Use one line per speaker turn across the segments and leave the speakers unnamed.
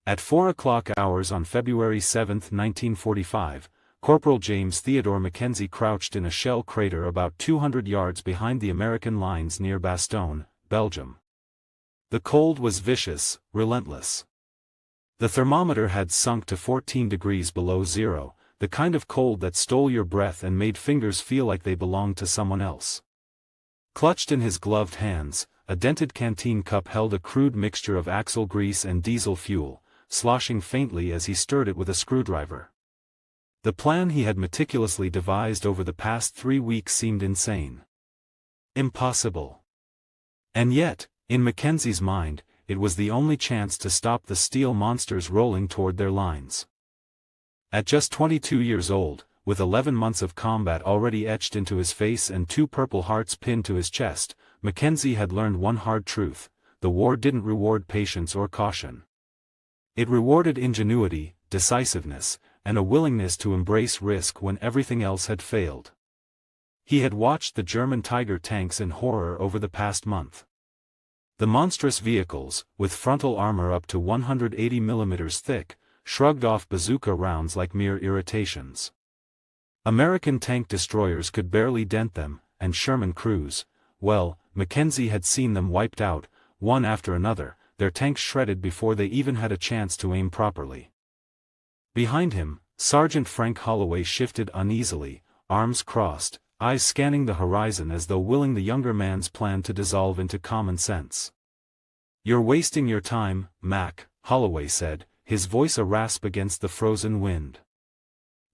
At 4 o'clock hours on February 7, 1945, Corporal James Theodore Mackenzie crouched in a shell crater about 200 yards behind the American lines near Bastogne, Belgium. The cold was vicious, relentless. The thermometer had sunk to 14 degrees below zero, the kind of cold that stole your breath and made fingers feel like they belonged to someone else. Clutched in his gloved hands, a dented canteen cup held a crude mixture of axle grease and diesel fuel, sloshing faintly as he stirred it with a screwdriver. The plan he had meticulously devised over the past 3 weeks seemed insane. Impossible. And yet, in Mackenzie's mind, it was the only chance to stop the steel monsters rolling toward their lines. At just 22 years old, with 11 months of combat already etched into his face and 2 Purple Hearts pinned to his chest, Mackenzie had learned one hard truth: the war didn't reward patience or caution. It rewarded ingenuity, decisiveness, and a willingness to embrace risk when everything else had failed. He had watched the German Tiger tanks in horror over the past month. The monstrous vehicles, with frontal armor up to 180 mm thick, shrugged off bazooka rounds like mere irritations. American tank destroyers could barely dent them, and Sherman crews, well, Mackenzie had seen them wiped out, one after another, their tanks shredded before they even had a chance to aim properly. Behind him, Sergeant Frank Holloway shifted uneasily, arms crossed, eyes scanning the horizon as though willing the younger man's plan to dissolve into common sense. "You're wasting your time, Mac," Holloway said, his voice a rasp against the frozen wind.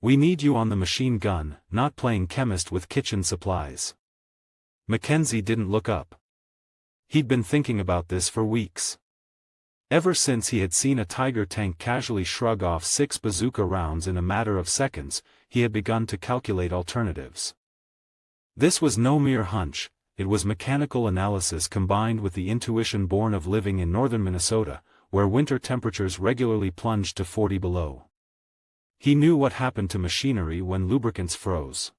"We need you on the machine gun, not playing chemist with kitchen supplies." Mackenzie didn't look up. He'd been thinking about this for weeks. Ever since he had seen a Tiger tank casually shrug off 6 bazooka rounds in a matter of seconds, he had begun to calculate alternatives. This was no mere hunch, it was mechanical analysis combined with the intuition born of living in northern Minnesota, where winter temperatures regularly plunged to 40 below. He knew what happened to machinery when lubricants froze.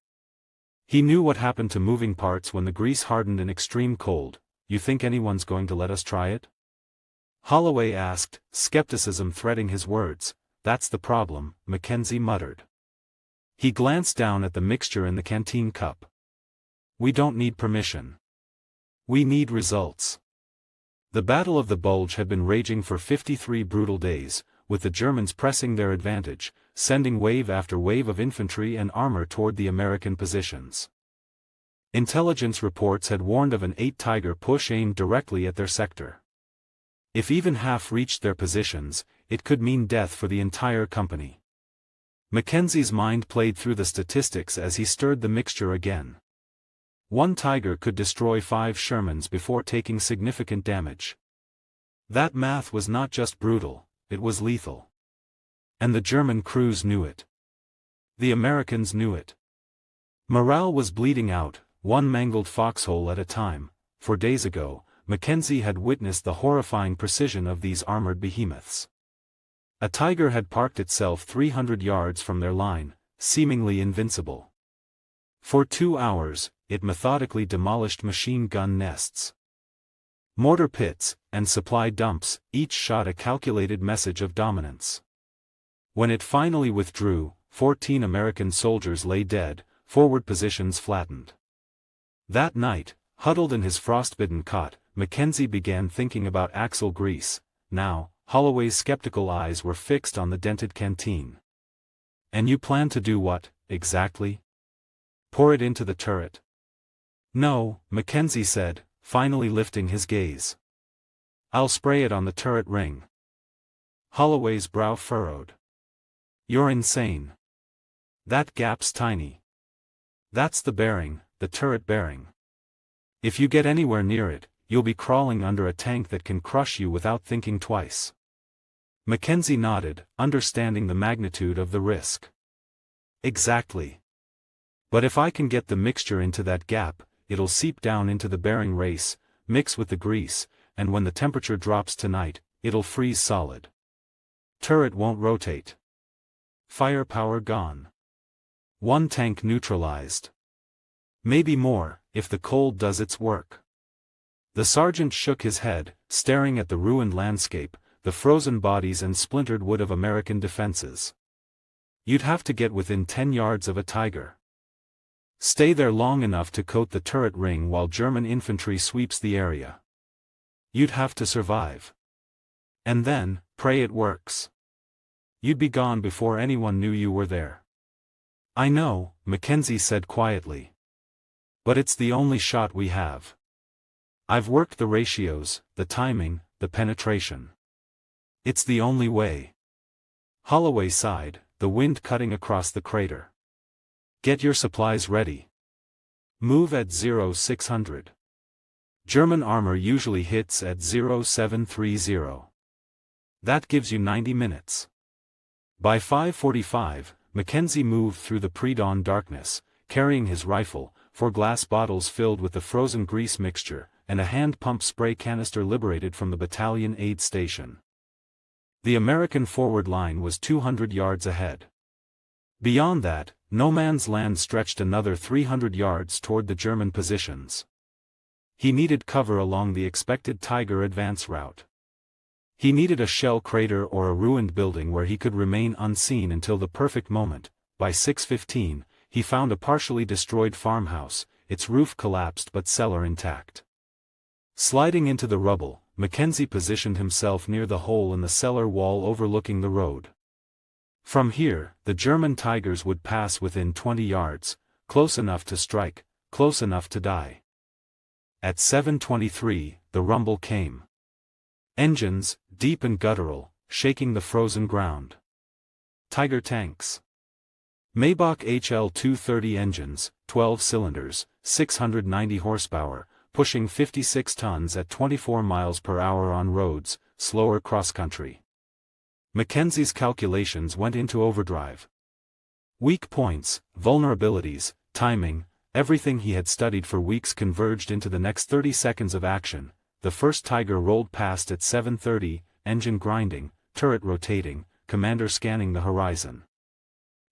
He knew what happened to moving parts when the grease hardened in extreme cold. "You think anyone's going to let us try it?" Holloway asked, skepticism threading his words. "That's the problem," Mackenzie muttered. He glanced down at the mixture in the canteen cup. "We don't need permission. We need results." The Battle of the Bulge had been raging for 53 brutal days, with the Germans pressing their advantage, sending wave after wave of infantry and armor toward the American positions. Intelligence reports had warned of an 8 Tiger push aimed directly at their sector. If even half reached their positions, it could mean death for the entire company. Mackenzie's mind played through the statistics as he stirred the mixture again. 1 Tiger could destroy 5 Shermans before taking significant damage. That math was not just brutal, it was lethal. And the German crews knew it. The Americans knew it. Morale was bleeding out, one mangled foxhole at a time. For days ago, Mackenzie had witnessed the horrifying precision of these armored behemoths. A Tiger had parked itself 300 yards from their line, seemingly invincible. For 2 hours, it methodically demolished machine gun nests, mortar pits, and supply dumps, each shot a calculated message of dominance. When it finally withdrew, 14 American soldiers lay dead, forward positions flattened. That night, huddled in his frostbitten cot, Mackenzie began thinking about axle grease. Now, Holloway's skeptical eyes were fixed on the dented canteen. "And you plan to do what, exactly? Pour it into the turret?" "No," Mackenzie said, finally lifting his gaze. "I'll spray it on the turret ring." Holloway's brow furrowed. "You're insane. That gap's tiny. That's the bearing, the turret bearing. If you get anywhere near it, you'll be crawling under a tank that can crush you without thinking twice." Mackenzie nodded, understanding the magnitude of the risk. "Exactly. But if I can get the mixture into that gap, it'll seep down into the bearing race, mix with the grease, and when the temperature drops tonight, it'll freeze solid. Turret won't rotate. Firepower gone. 1 tank neutralized. Maybe more, if the cold does its work." The sergeant shook his head, staring at the ruined landscape, the frozen bodies and splintered wood of American defenses. You'd have to get within 10 yards of a Tiger. Stay there long enough to coat the turret ring while German infantry sweeps the area. You'd have to survive. And then, pray it works. You'd be gone before anyone knew you were there. I know, Mackenzie said quietly. But it's the only shot we have. I've worked the ratios, the timing, the penetration. It's the only way. Holloway sighed, the wind cutting across the crater. Get your supplies ready. Move at 0600. German armor usually hits at 0730. That gives you 90 minutes. By 5:45, Mackenzie moved through the pre-dawn darkness, carrying his rifle, 4 glass bottles filled with the frozen grease mixture, and a hand-pump spray canister liberated from the battalion aid station. The American forward line was 200 yards ahead. Beyond that, no man's land stretched another 300 yards toward the German positions. He needed cover along the expected Tiger advance route. He needed a shell crater or a ruined building where he could remain unseen until the perfect moment. By 6:15, he found a partially destroyed farmhouse, its roof collapsed but cellar intact. Sliding into the rubble, Mackenzie positioned himself near the hole in the cellar wall overlooking the road. From here, the German Tigers would pass within 20 yards, close enough to strike, close enough to die. At 7:23, the rumble came. Engines, deep and guttural, shaking the frozen ground. Tiger tanks. Maybach HL-230 engines, 12 cylinders, 690 horsepower, pushing 56 tons at 24 miles per hour on roads, slower cross-country. Mackenzie's calculations went into overdrive. Weak points, vulnerabilities, timing, everything he had studied for weeks converged into the next 30 seconds of action. The first Tiger rolled past at 7:30, engine grinding, turret rotating, commander scanning the horizon.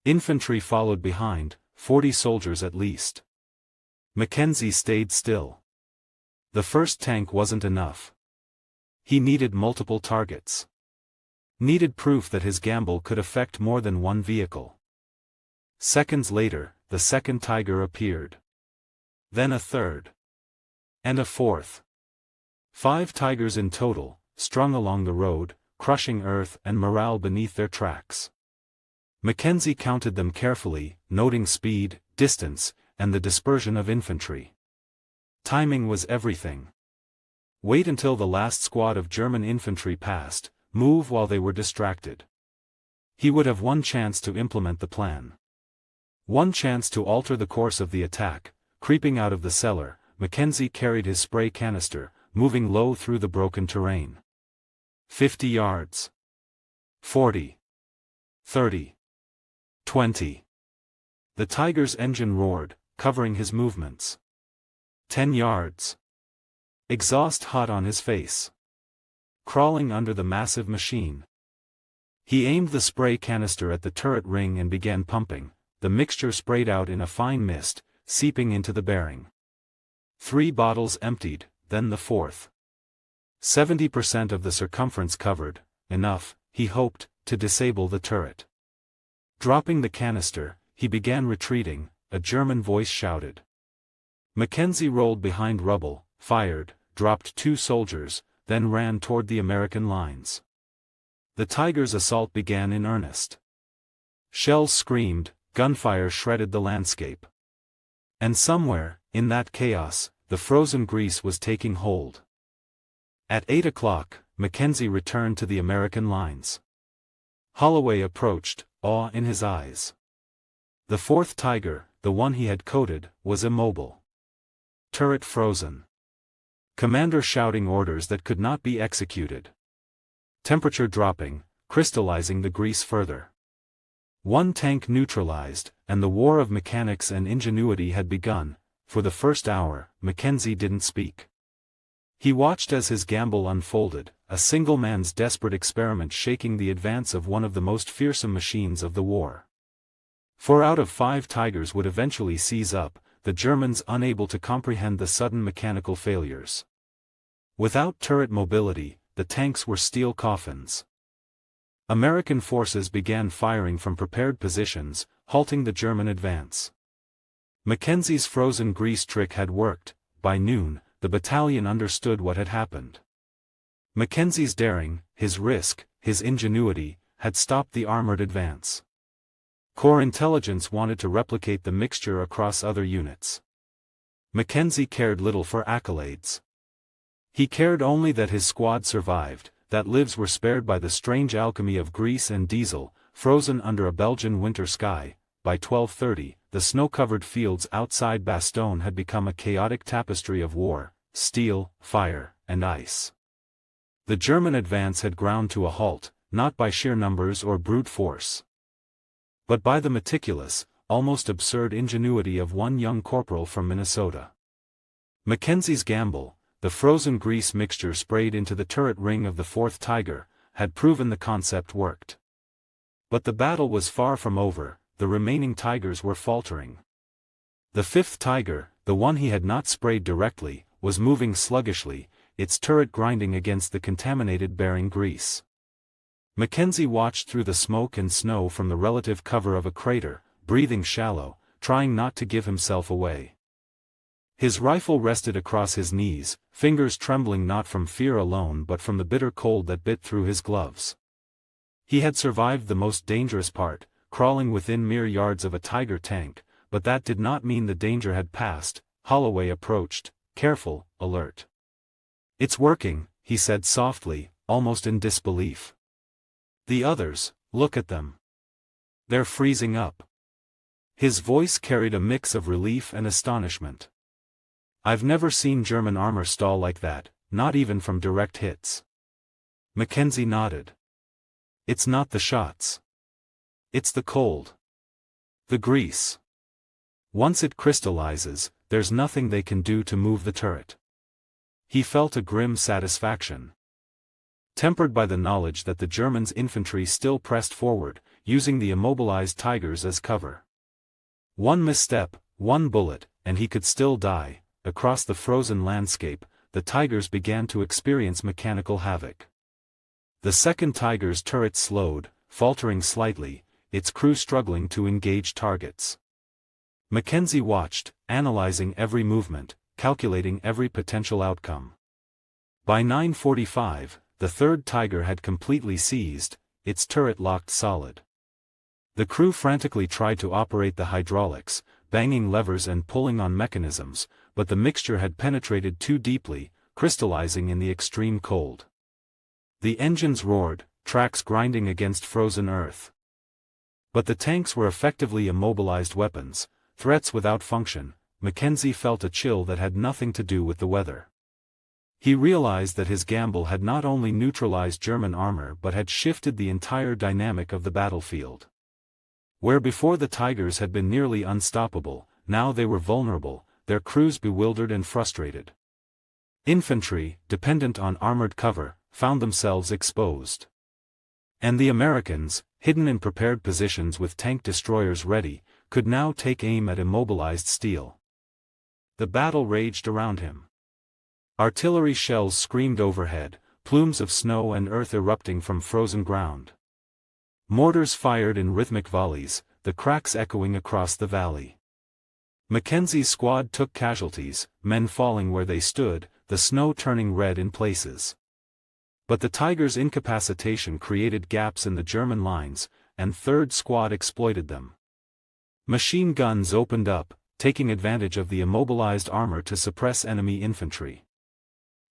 Infantry followed behind, 40 soldiers at least. Mackenzie stayed still. The first tank wasn't enough. He needed multiple targets. Needed proof that his gamble could affect more than one vehicle. Seconds later, the second Tiger appeared. Then a third. And a fourth. 5 Tigers in total, strung along the road, crushing earth and morale beneath their tracks. Mackenzie counted them carefully, noting speed, distance, and the dispersion of infantry. Timing was everything. Wait until the last squad of German infantry passed, move while they were distracted. He would have one chance to implement the plan. One chance to alter the course of the attack. Creeping out of the cellar, Mackenzie carried his spray canister, moving low through the broken terrain. 50 yards. 40. 30. 20. The Tiger's engine roared, covering his movements. 10 yards. Exhaust hot on his face. Crawling under the massive machine. He aimed the spray canister at the turret ring and began pumping. The mixture sprayed out in a fine mist, seeping into the bearing. 3 bottles emptied, then the fourth. 70% of the circumference covered, enough, he hoped, to disable the turret. Dropping the canister, he began retreating. A German voice shouted. Mackenzie rolled behind rubble, fired, dropped 2 soldiers, then ran toward the American lines. The Tiger's assault began in earnest. Shells screamed, gunfire shredded the landscape. And somewhere, in that chaos, the frozen grease was taking hold. At 8 o'clock, Mackenzie returned to the American lines. Holloway approached, awe in his eyes. The fourth Tiger, the one he had coated, was immobile. Turret frozen. Commander shouting orders that could not be executed. Temperature dropping, crystallizing the grease further. One tank neutralized, and the war of mechanics and ingenuity had begun. For the first hour, Mackenzie didn't speak. He watched as his gamble unfolded, a single man's desperate experiment shaking the advance of one of the most fearsome machines of the war. 4 out of 5 Tigers would eventually seize up, the Germans unable to comprehend the sudden mechanical failures. Without turret mobility, the tanks were steel coffins. American forces began firing from prepared positions, halting the German advance. Mackenzie's frozen grease trick had worked. By noon, the battalion understood what had happened. Mackenzie's daring, his risk, his ingenuity, had stopped the armored advance. Corps intelligence wanted to replicate the mixture across other units. Mackenzie cared little for accolades. He cared only that his squad survived, that lives were spared by the strange alchemy of grease and diesel, frozen under a Belgian winter sky. By 12:30, the snow-covered fields outside Bastogne had become a chaotic tapestry of war, steel, fire, and ice. The German advance had ground to a halt, not by sheer numbers or brute force, but by the meticulous, almost absurd ingenuity of one young corporal from Minnesota. Mackenzie's gamble, the frozen grease mixture sprayed into the turret ring of the 4th Tiger, had proven the concept worked. But the battle was far from over, the remaining Tigers were faltering. The 5th Tiger, the one he had not sprayed directly, was moving sluggishly, its turret grinding against the contaminated bearing grease. Mackenzie watched through the smoke and snow from the relative cover of a crater, breathing shallow, trying not to give himself away. His rifle rested across his knees, fingers trembling not from fear alone but from the bitter cold that bit through his gloves. He had survived the most dangerous part, crawling within mere yards of a Tiger tank, but that did not mean the danger had passed. Holloway approached, careful, alert. "It's working," he said softly, almost in disbelief. "The others, look at them. They're freezing up." His voice carried a mix of relief and astonishment. "I've never seen German armor stall like that, not even from direct hits." Mackenzie nodded. "It's not the shots. It's the cold. The grease. Once it crystallizes, there's nothing they can do to move the turret." He felt a grim satisfaction, tempered by the knowledge that the Germans' infantry still pressed forward, using the immobilized Tigers as cover. One misstep, one bullet, and he could still die. Across the frozen landscape, the Tigers began to experience mechanical havoc. The 2nd Tiger's turret slowed, faltering slightly, its crew struggling to engage targets. Mackenzie watched, analyzing every movement, calculating every potential outcome. By 9:45, the 3rd Tiger had completely seized, its turret locked solid. The crew frantically tried to operate the hydraulics, banging levers and pulling on mechanisms, but the mixture had penetrated too deeply, crystallizing in the extreme cold. The engines roared, tracks grinding against frozen earth. But the tanks were effectively immobilized weapons, threats without function. Mackenzie felt a chill that had nothing to do with the weather. He realized that his gamble had not only neutralized German armor but had shifted the entire dynamic of the battlefield. Where before the Tigers had been nearly unstoppable, now they were vulnerable, their crews bewildered and frustrated. Infantry, dependent on armored cover, found themselves exposed. And the Americans, hidden in prepared positions with tank destroyers ready, could now take aim at immobilized steel. The battle raged around him. Artillery shells screamed overhead, plumes of snow and earth erupting from frozen ground. Mortars fired in rhythmic volleys, the cracks echoing across the valley. Mackenzie's squad took casualties, men falling where they stood, the snow turning red in places. But the Tigers' incapacitation created gaps in the German lines, and 3rd Squad exploited them. Machine guns opened up, taking advantage of the immobilized armor to suppress enemy infantry.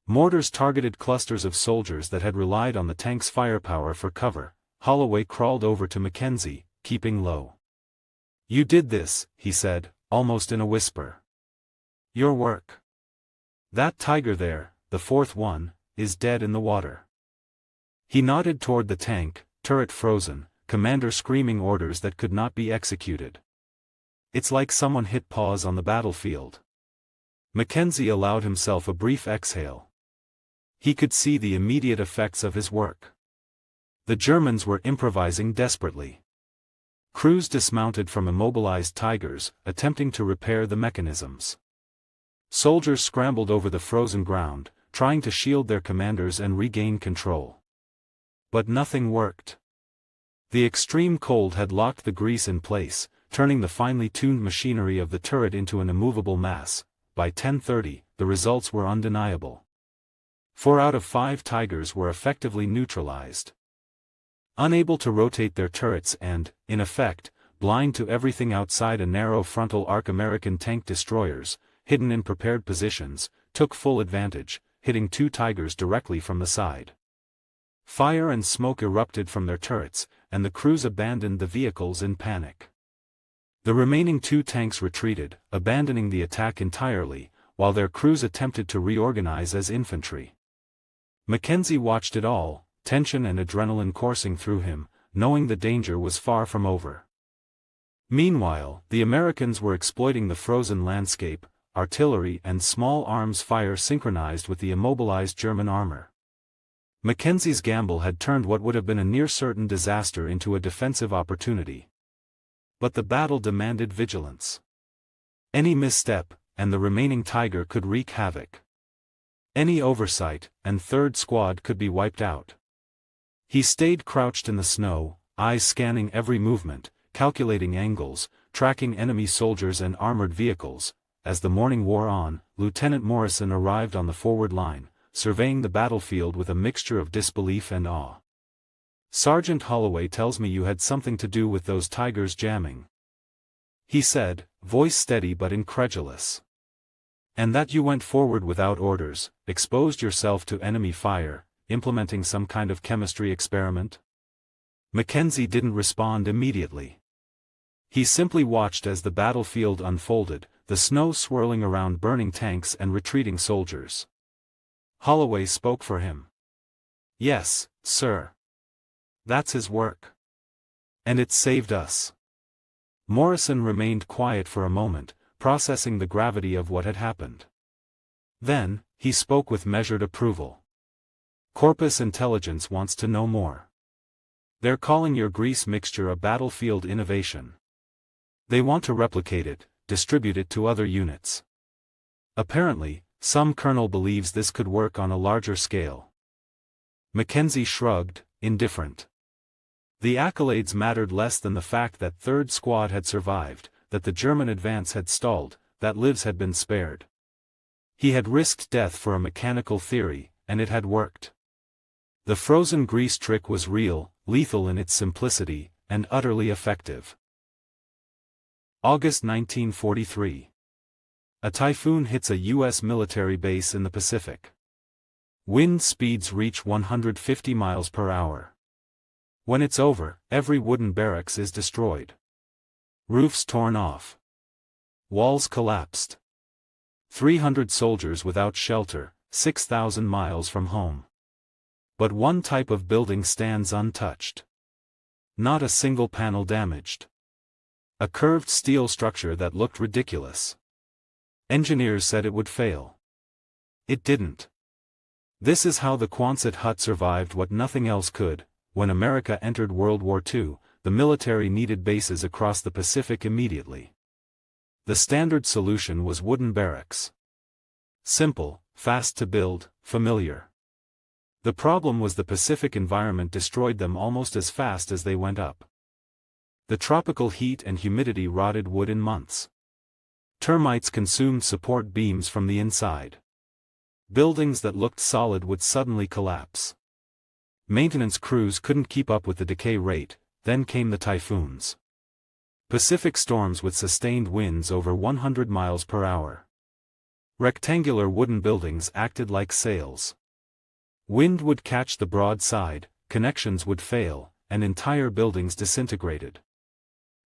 Mortars targeted clusters of soldiers that had relied on the tank's firepower for cover. Holloway crawled over to Mackenzie, keeping low. "You did this," he said, almost in a whisper. "Your work. That Tiger there, the 4th one, is dead in the water." He nodded toward the tank, turret frozen, commander screaming orders that could not be executed. "It's like someone hit pause on the battlefield." Mackenzie allowed himself a brief exhale. He could see the immediate effects of his work. The Germans were improvising desperately. Crews dismounted from immobilized Tigers, attempting to repair the mechanisms. Soldiers scrambled over the frozen ground, trying to shield their commanders and regain control. But nothing worked. The extreme cold had locked the grease in place, turning the finely tuned machinery of the turret into an immovable mass. By 10:30, the results were undeniable. 4 out of 5 Tigers were effectively neutralized. Unable to rotate their turrets and, in effect, blind to everything outside a narrow frontal arc, American tank destroyers, hidden in prepared positions, took full advantage, hitting 2 Tigers directly from the side. Fire and smoke erupted from their turrets, and the crews abandoned the vehicles in panic. The remaining 2 tanks retreated, abandoning the attack entirely, while their crews attempted to reorganize as infantry. Mackenzie watched it all, tension and adrenaline coursing through him, knowing the danger was far from over. Meanwhile, the Americans were exploiting the frozen landscape, artillery and small arms fire synchronized with the immobilized German armor. Mackenzie's gamble had turned what would have been a near-certain disaster into a defensive opportunity. But the battle demanded vigilance. Any misstep, and the remaining Tiger could wreak havoc. Any oversight, and Third Squad could be wiped out. He stayed crouched in the snow, eyes scanning every movement, calculating angles, tracking enemy soldiers and armored vehicles. As the morning wore on, Lieutenant Morrison arrived on the forward line, surveying the battlefield with a mixture of disbelief and awe. "Sergeant Holloway tells me you had something to do with those Tigers jamming," he said, voice steady but incredulous. "And that you went forward without orders, exposed yourself to enemy fire, implementing some kind of chemistry experiment?" Mackenzie didn't respond immediately. He simply watched as the battlefield unfolded, the snow swirling around burning tanks and retreating soldiers. Holloway spoke for him. "Yes, sir. That's his work. And it saved us." Morrison remained quiet for a moment, processing the gravity of what had happened. Then, he spoke with measured approval. "Corpus Intelligence wants to know more. They're calling your grease mixture a battlefield innovation. They want to replicate it, distribute it to other units. Apparently, some colonel believes this could work on a larger scale." Mackenzie shrugged, indifferent. The accolades mattered less than the fact that Third Squad had survived, that the German advance had stalled, that lives had been spared. He had risked death for a mechanical theory, and it had worked. The frozen grease trick was real, lethal in its simplicity, and utterly effective. August 1943. A typhoon hits a U.S. military base in the Pacific. Wind speeds reach 150 miles per hour. When it's over, every wooden barracks is destroyed. Roofs torn off. Walls collapsed. 300 soldiers without shelter, 6,000 miles from home. But one type of building stands untouched. Not a single panel damaged. A curved steel structure that looked ridiculous. Engineers said it would fail. It didn't. This is how the Quonset hut survived what nothing else could. When America entered World War II, the military needed bases across the Pacific immediately. The standard solution was wooden barracks. Simple, fast to build, familiar. The problem was the Pacific environment destroyed them almost as fast as they went up. The tropical heat and humidity rotted wood in months. Termites consumed support beams from the inside. Buildings that looked solid would suddenly collapse. Maintenance crews couldn't keep up with the decay rate. Then came the typhoons. Pacific storms with sustained winds over 100 miles per hour. Rectangular wooden buildings acted like sails. Wind would catch the broad side, connections would fail, and entire buildings disintegrated.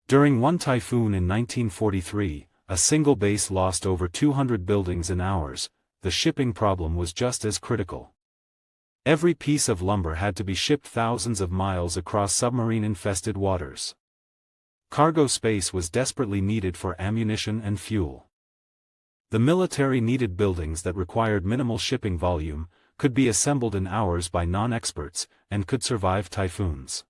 During one typhoon in 1943, a single base lost over 200 buildings in hours. The shipping problem was just as critical. Every piece of lumber had to be shipped thousands of miles across submarine-infested waters. Cargo space was desperately needed for ammunition and fuel. The military needed buildings that required minimal shipping volume, could be assembled in hours by non-experts, and could survive typhoons.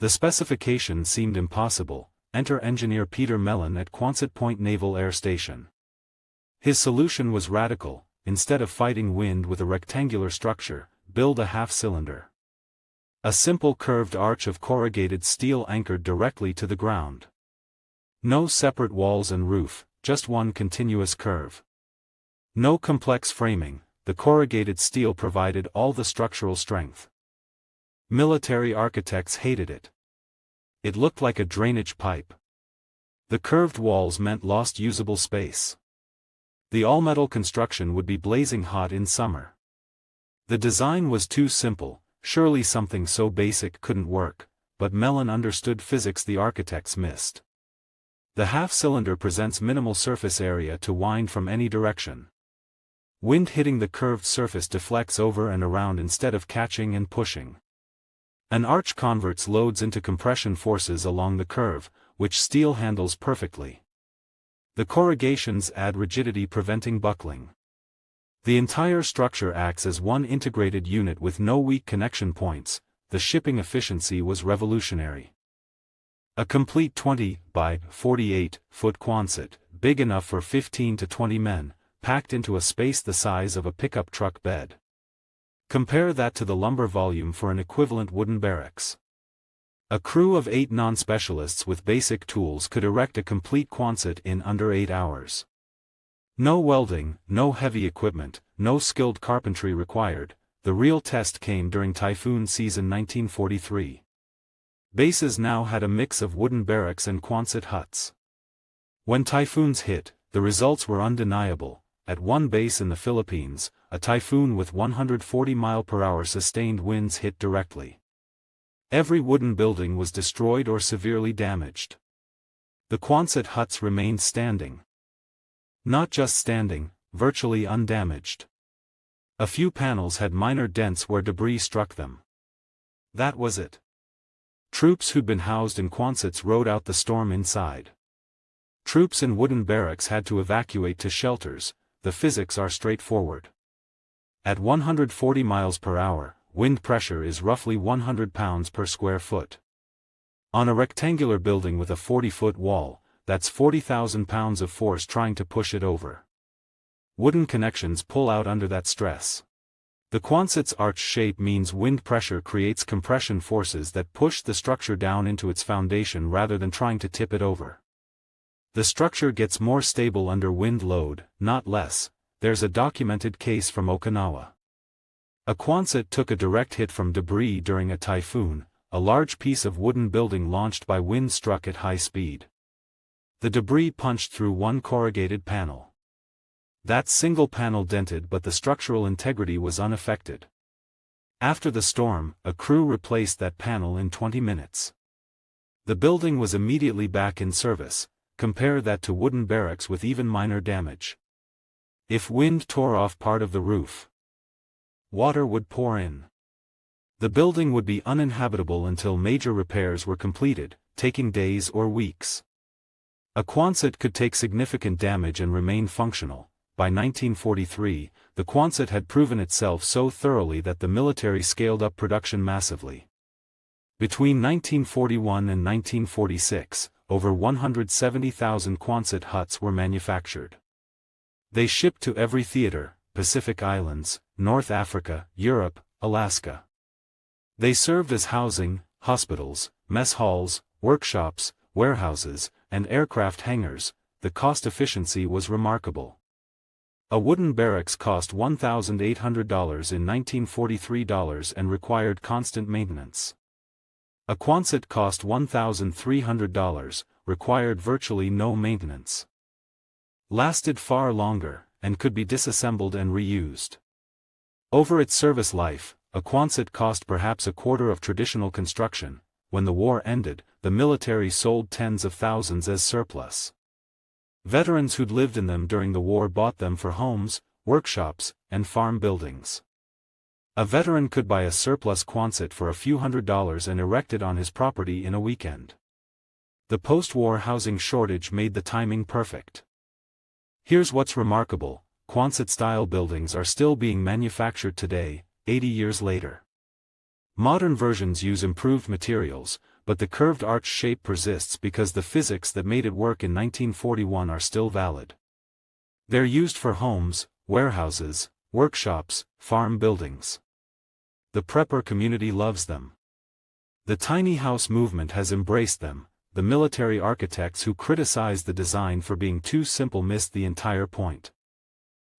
The specification seemed impossible. Enter engineer Peter Mellon at Quonset Point Naval Air Station. His solution was radical: instead of fighting wind with a rectangular structure, build a half-cylinder. A simple curved arch of corrugated steel anchored directly to the ground. No separate walls and roof, just one continuous curve. No complex framing, the corrugated steel provided all the structural strength. Military architects hated it. It looked like a drainage pipe. The curved walls meant lost usable space. The all-metal construction would be blazing hot in summer. The design was too simple, surely something so basic couldn't work, but Mellon understood physics the architects missed. The half-cylinder presents minimal surface area to wind from any direction. Wind hitting the curved surface deflects over and around instead of catching and pushing. An arch converts loads into compression forces along the curve, which steel handles perfectly. The corrugations add rigidity preventing buckling. The entire structure acts as one integrated unit with no weak connection points. The shipping efficiency was revolutionary. A complete 20 by 48 foot Quonset, big enough for 15 to 20 men, packed into a space the size of a pickup truck bed. Compare that to the lumber volume for an equivalent wooden barracks. A crew of 8 non-specialists with basic tools could erect a complete Quonset in under 8 hours. No welding, no heavy equipment, no skilled carpentry required. The real test came during typhoon season 1943. Bases now had a mix of wooden barracks and Quonset huts. When typhoons hit, the results were undeniable. At one base in the Philippines, a typhoon with 140 mph sustained winds hit directly. Every wooden building was destroyed or severely damaged. The Quonset huts remained standing. Not just standing, virtually undamaged. A few panels had minor dents where debris struck them. That was it. Troops who'd been housed in Quonsets rode out the storm inside. Troops in wooden barracks had to evacuate to shelters. The physics are straightforward. At 140 mph, wind pressure is roughly 100 pounds per square foot. On a rectangular building with a 40-foot wall, that's 40,000 pounds of force trying to push it over. Wooden connections pull out under that stress. The Quonset's arch shape means wind pressure creates compression forces that push the structure down into its foundation rather than trying to tip it over. The structure gets more stable under wind load, not less. There's a documented case from Okinawa. A Quonset took a direct hit from debris during a typhoon. A large piece of wooden building launched by wind struck at high speed. The debris punched through one corrugated panel. That single panel dented, but the structural integrity was unaffected. After the storm, a crew replaced that panel in 20 minutes. The building was immediately back in service. Compare that to wooden barracks with even minor damage. If wind tore off part of the roof, water would pour in. The building would be uninhabitable until major repairs were completed, taking days or weeks. A Quonset could take significant damage and remain functional. By 1943, the Quonset had proven itself so thoroughly that the military scaled up production massively. Between 1941 and 1946, over 170,000 Quonset huts were manufactured. They shipped to every theater, Pacific Islands, North Africa, Europe, Alaska. They served as housing, hospitals, mess halls, workshops, warehouses, and aircraft hangars. The cost efficiency was remarkable. A wooden barracks cost $1,800 in 1943 and required constant maintenance. A Quonset cost $1,300, required virtually no maintenance. Lasted far longer, and could be disassembled and reused. Over its service life, a Quonset cost perhaps a quarter of traditional construction. When the war ended, the military sold tens of thousands as surplus. Veterans who'd lived in them during the war bought them for homes, workshops, and farm buildings. A veteran could buy a surplus Quonset for a few $100s and erect it on his property in a weekend. The post-war housing shortage made the timing perfect. Here's what's remarkable: Quonset-style buildings are still being manufactured today, 80 years later. Modern versions use improved materials, but the curved arch shape persists because the physics that made it work in 1941 are still valid. They're used for homes, warehouses, workshops, farm buildings. The prepper community loves them. The tiny house movement has embraced them. The military architects who criticized the design for being too simple missed the entire point.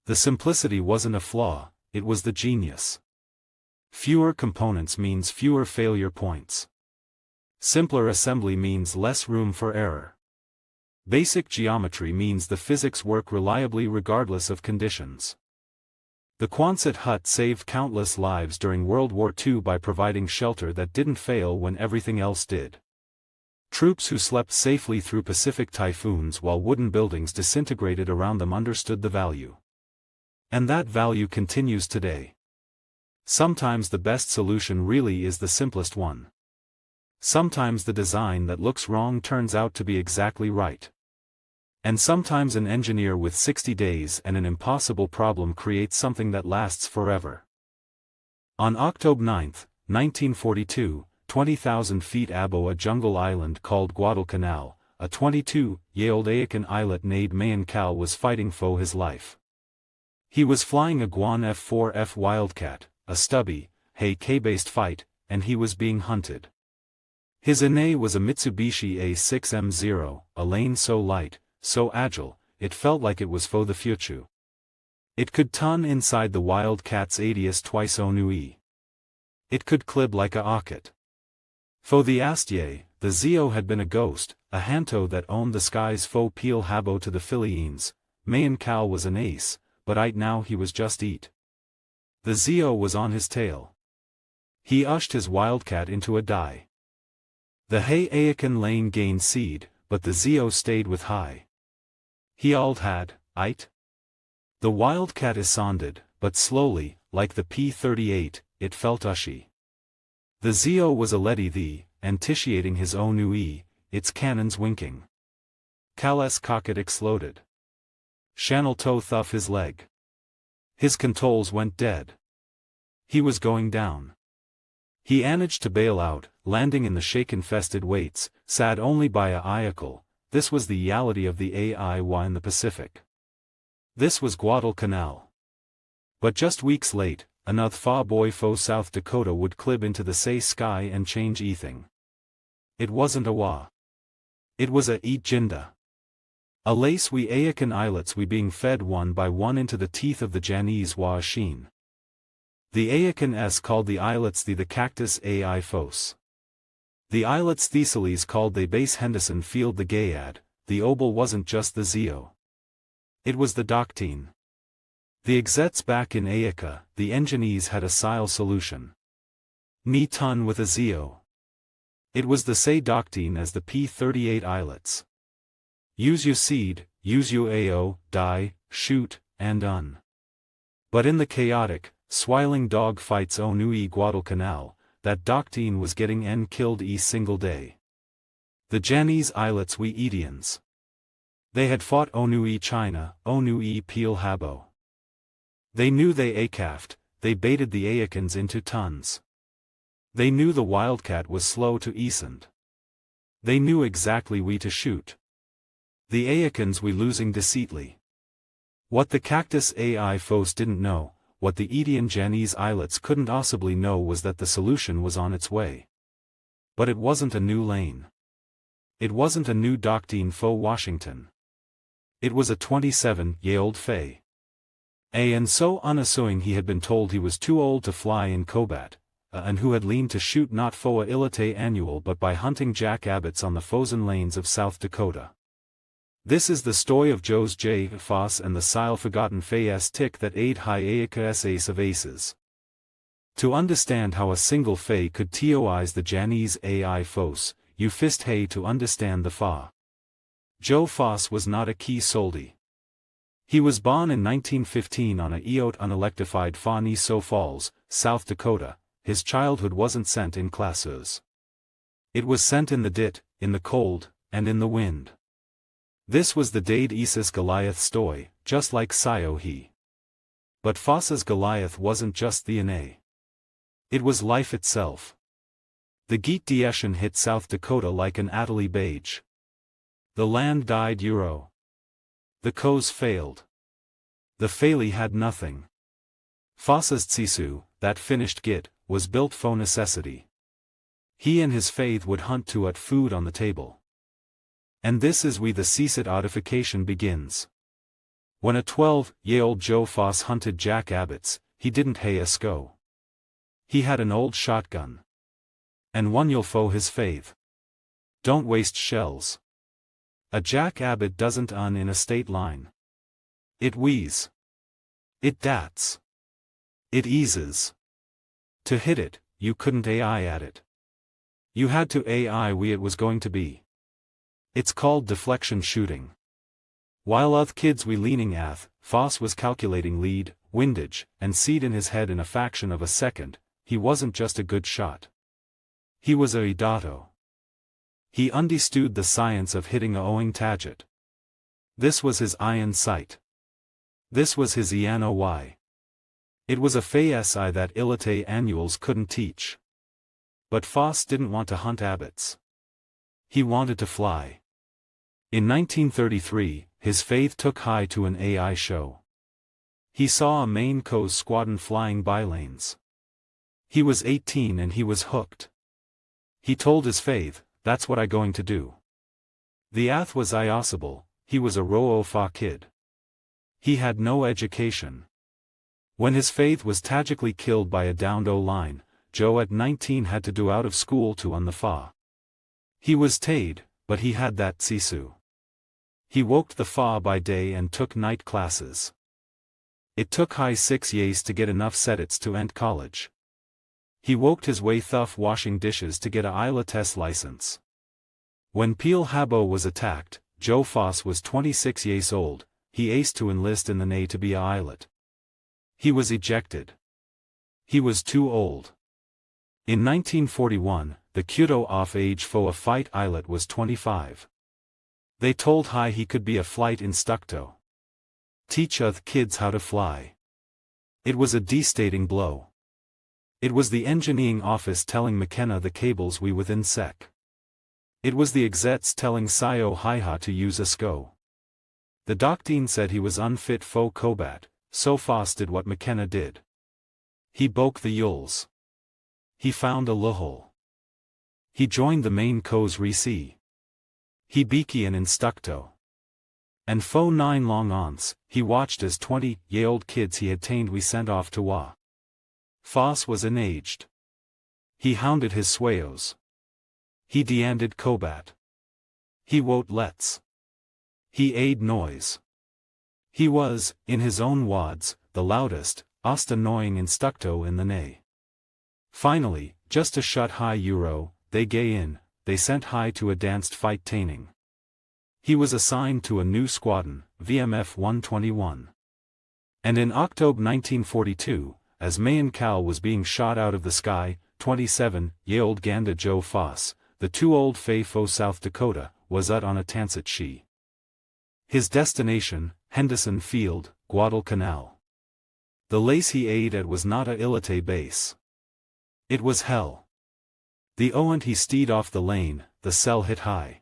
The simplicity wasn't a flaw, it was the genius. Fewer components means fewer failure points. Simpler assembly means less room for error. Basic geometry means the physics work reliably regardless of conditions. The Quonset hut saved countless lives during World War II by providing shelter that didn't fail when everything else did. Troops who slept safely through Pacific typhoons while wooden buildings disintegrated around them understood the value. And that value continues today. Sometimes the best solution really is the simplest one. Sometimes the design that looks wrong turns out to be exactly right. And sometimes an engineer with 60 days and an impossible problem creates something that lasts forever. On October 9, 1942, 20,000 feet above a jungle island called Guadalcanal, a 22-year-old Aeacan islet named Mayan Cal was fighting for his life. He was flying a Guan F-4F Wildcat, a stubby, K-based fight, and he was being hunted. His Ine was a Mitsubishi A6M0, a lane so light, so agile, it felt like it was for the future. It could ton inside the Wildcat's 80s twice Onui. It could clib like a rocket. For the Astye, the Zio had been a ghost, a Hanto that owned the skies fo peel habo to the Philippines. Mayan Cal was an ace, but now he was just eat. The Zio was on his tail. He ushed his Wildcat into a die. The Aeacan lane gained seed, but the Zio stayed with high. He ald had, ite. The Wildcat sounded, but slowly, like the P-38, it felt ushy. The Zio was already the, anticiating his Onui, its cannons winking. Cal's cocket exploded. Channel toe thuff his leg. His controls went dead. He was going down. He managed to bail out, landing in the shake-infested weights, sad only by a iacle. This was the reality of the AIY in the Pacific. This was Guadalcanal. But just weeks late, another far boy fo South Dakota would clib into the say sky and change everything. It wasn't a wa. It was a eat jinda. A lace we Aeacan islets we being fed one by one into the teeth of the Janese wa sheen. The Aeacan called the islets the cactus ai fos. The islets Thesiles called the base Henderson field the Gayad. The obel wasn't just the Zio. It was the Doctine. The exets back in Aeaca, the engineers had a sile solution. Ni ton with a Zio. It was the say Doctine as the P-38 islets. Use your seed, use your AO, die, shoot, and un. But in the chaotic, swirling dog fights Onui Guadalcanal, that Doctine was getting killed single day. The Janese islets we Edians. They had fought Onui China, Onui Peel Habo. They knew they acafed, they baited the Aeacans into tons. They knew the Wildcat was slow to ascend. They knew exactly we to shoot. The Aeacans we losing deceitly. What the cactus ai foes didn't know, what the Edian Janese islets couldn't possibly know was that the solution was on its way. But it wasn't a new lane. It wasn't a new Doctine fo Washington. It was a 27-year-old Fay. And so unassuming he had been told he was too old to fly in combat, and who had leaned to shoot not fo a ilite annual but by hunting Jack Abbots on the frozen lanes of South Dakota. This is the story of Joe's J. Foss and the sile forgotten Fay's tick that aid high Aeaca's ace of aces. To understand how a single Fay could teoize the Janese ai fos, you fist hay to understand the fa. Joe Foss was not a key soldi. He was born in 1915 on a Eot unelectrified Fawnee Sioux Falls, South Dakota. His childhood wasn't sent in classes. It was sent in the dit, in the cold, and in the wind. This was the Dade Isis Goliath story, just like Sio he. But Foss's Goliath wasn't just the Ine. It was life itself. The Geet Dieschen hit South Dakota like an Atali Bage. The land died Euro. The coes failed. The Faili had nothing. Foss's tsisu, that finished git, was built for necessity. He and his faith would hunt to at food on the table. And this is where the ceaset artification begins. When a 12-year-old Joe Foss hunted Jack Abbott's, he didn't hay a sco. He had an old shotgun. And one you'll fo his faith. Don't waste shells. A Jack Abbott doesn't in a state line. It wheeze. It dats. It eases. To hit it, you couldn't AI at it. You had to AI where it was going to be. It's called deflection shooting. While oth kids we leaning ath, Foss was calculating lead, windage, and seed in his head in a fraction of a second. He wasn't just a good shot. He was a idato. He understood the science of hitting a owing target. This was his iron sight. This was his ENOY. It was a FASI that Ilite annuals couldn't teach. But Foss didn't want to hunt Abbots. He wanted to fly. In 1933, his faith took high to an AI show. He saw a Maine Coast squadron flying bylanes. He was 18 and he was hooked. He told his faith, "That's what I going to do." The ath was iosable, he was a Ro-O-Fa kid. He had no education. When his faith was tragically killed by a downed O-line, Joe at 19 had to do out of school to on the Fa. He was taid, but he had that tsisu. He woked the Fa by day and took night classes. It took high 6 years to get enough sedits to ent college. He woked his way thuff washing dishes to get a ILA test license. When Peel Habo was attacked, Joe Foss was 26 years old. He aced to enlist in the Navy to be a pilot. He was ejected. He was too old. In 1941, the Kyoto off-age for a fight pilot was 25. They told High he could be a flight instructor. Teach oth kids how to fly. It was a devastating blow. It was the engineering office telling McKenna the cables we within sec. It was the exets telling Sio Haiha to use a SCO. The doctrine said he was unfit for combat, so Foss did what McKenna did. He broke the yules. He found a loophole. He joined the main Co's Rec. He beaky an instructor. And fo 9 long aunts, he watched as 20-year-old kids he had tamed we sent off to Wa. Foss was enaged. He hounded his swayos. He deanded combat. He wote lets. He aid noise. He was, in his own wads, the loudest, ost annoying instructor in the nay. Finally, just to shut High Euro, they gay in, they sent High to a danced fight training. He was assigned to a new squadron, VMF 121. And in October 1942, as Mayan Cal was being shot out of the sky, 27-year-old Ganda Joe Foss, the too old Fay Fo South Dakota, was out on a Tansit She. His destination, Henderson Field, Guadalcanal. The lace he ate at was not a Ilite base. It was hell. The oant he steed off the lane, the cell hit high.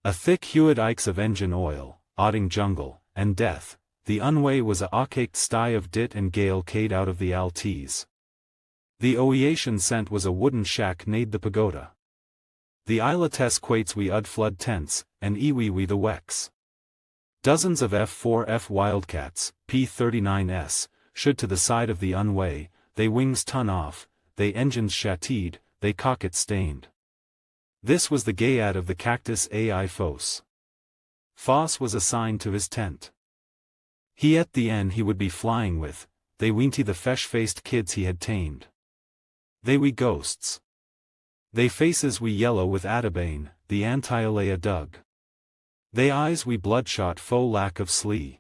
A thick hued ikes of engine oil, odding jungle, and death, the unway was a arcaked sty of dit and gale cade out of the Altes. The oeation scent was a wooden shack nade the pagoda. The Ilates quates we ud flood tents, and iwi we the wex. Dozens of F4F Wildcats, P-39s, should to the side of the unway, they wings ton off, they engines shatteed, they cocket stained. This was the gayad of the Cactus AI Fos. Foss was assigned to his tent. He at the end he would be flying with, they weenty the fesh-faced kids he had tamed. They we ghosts. They faces we yellow with Atabane, the anti-Alea dug. They eyes we bloodshot fo lack of slee.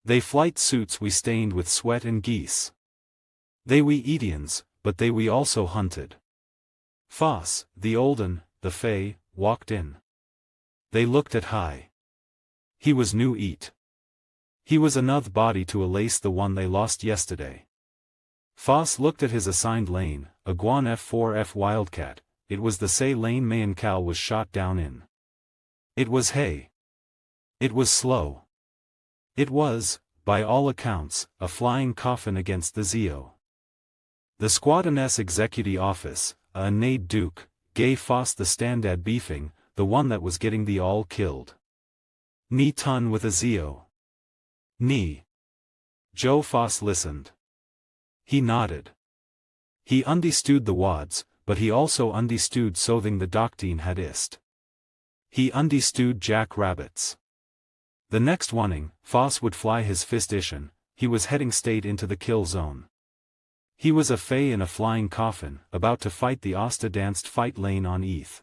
They flight suits we stained with sweat and geese. They we Edians, but they we also hunted. Foss, the olden, the Fay, walked in. They looked at High. He was new eat. He was another body to alace the one they lost yesterday. Foss looked at his assigned lane, a Guan F4F Wildcat. It was the say lane Mayan Cal was shot down in. It was hay. It was slow. It was by all accounts, a flying coffin against the Zio. The squadron's executive office, a Nade Duke, gave Foss the standard beefing, the one that was getting the all killed. Ni ton with a Zio. Ni. Joe Foss listened. He nodded. He understood the wads, but he also understood something the doctrine had ist. He understood jack rabbits. The next morning, Foss would fly his fist ishin, he was heading straight into the kill zone. He was a fay in a flying coffin, about to fight the Osta danced fight lane on ETH.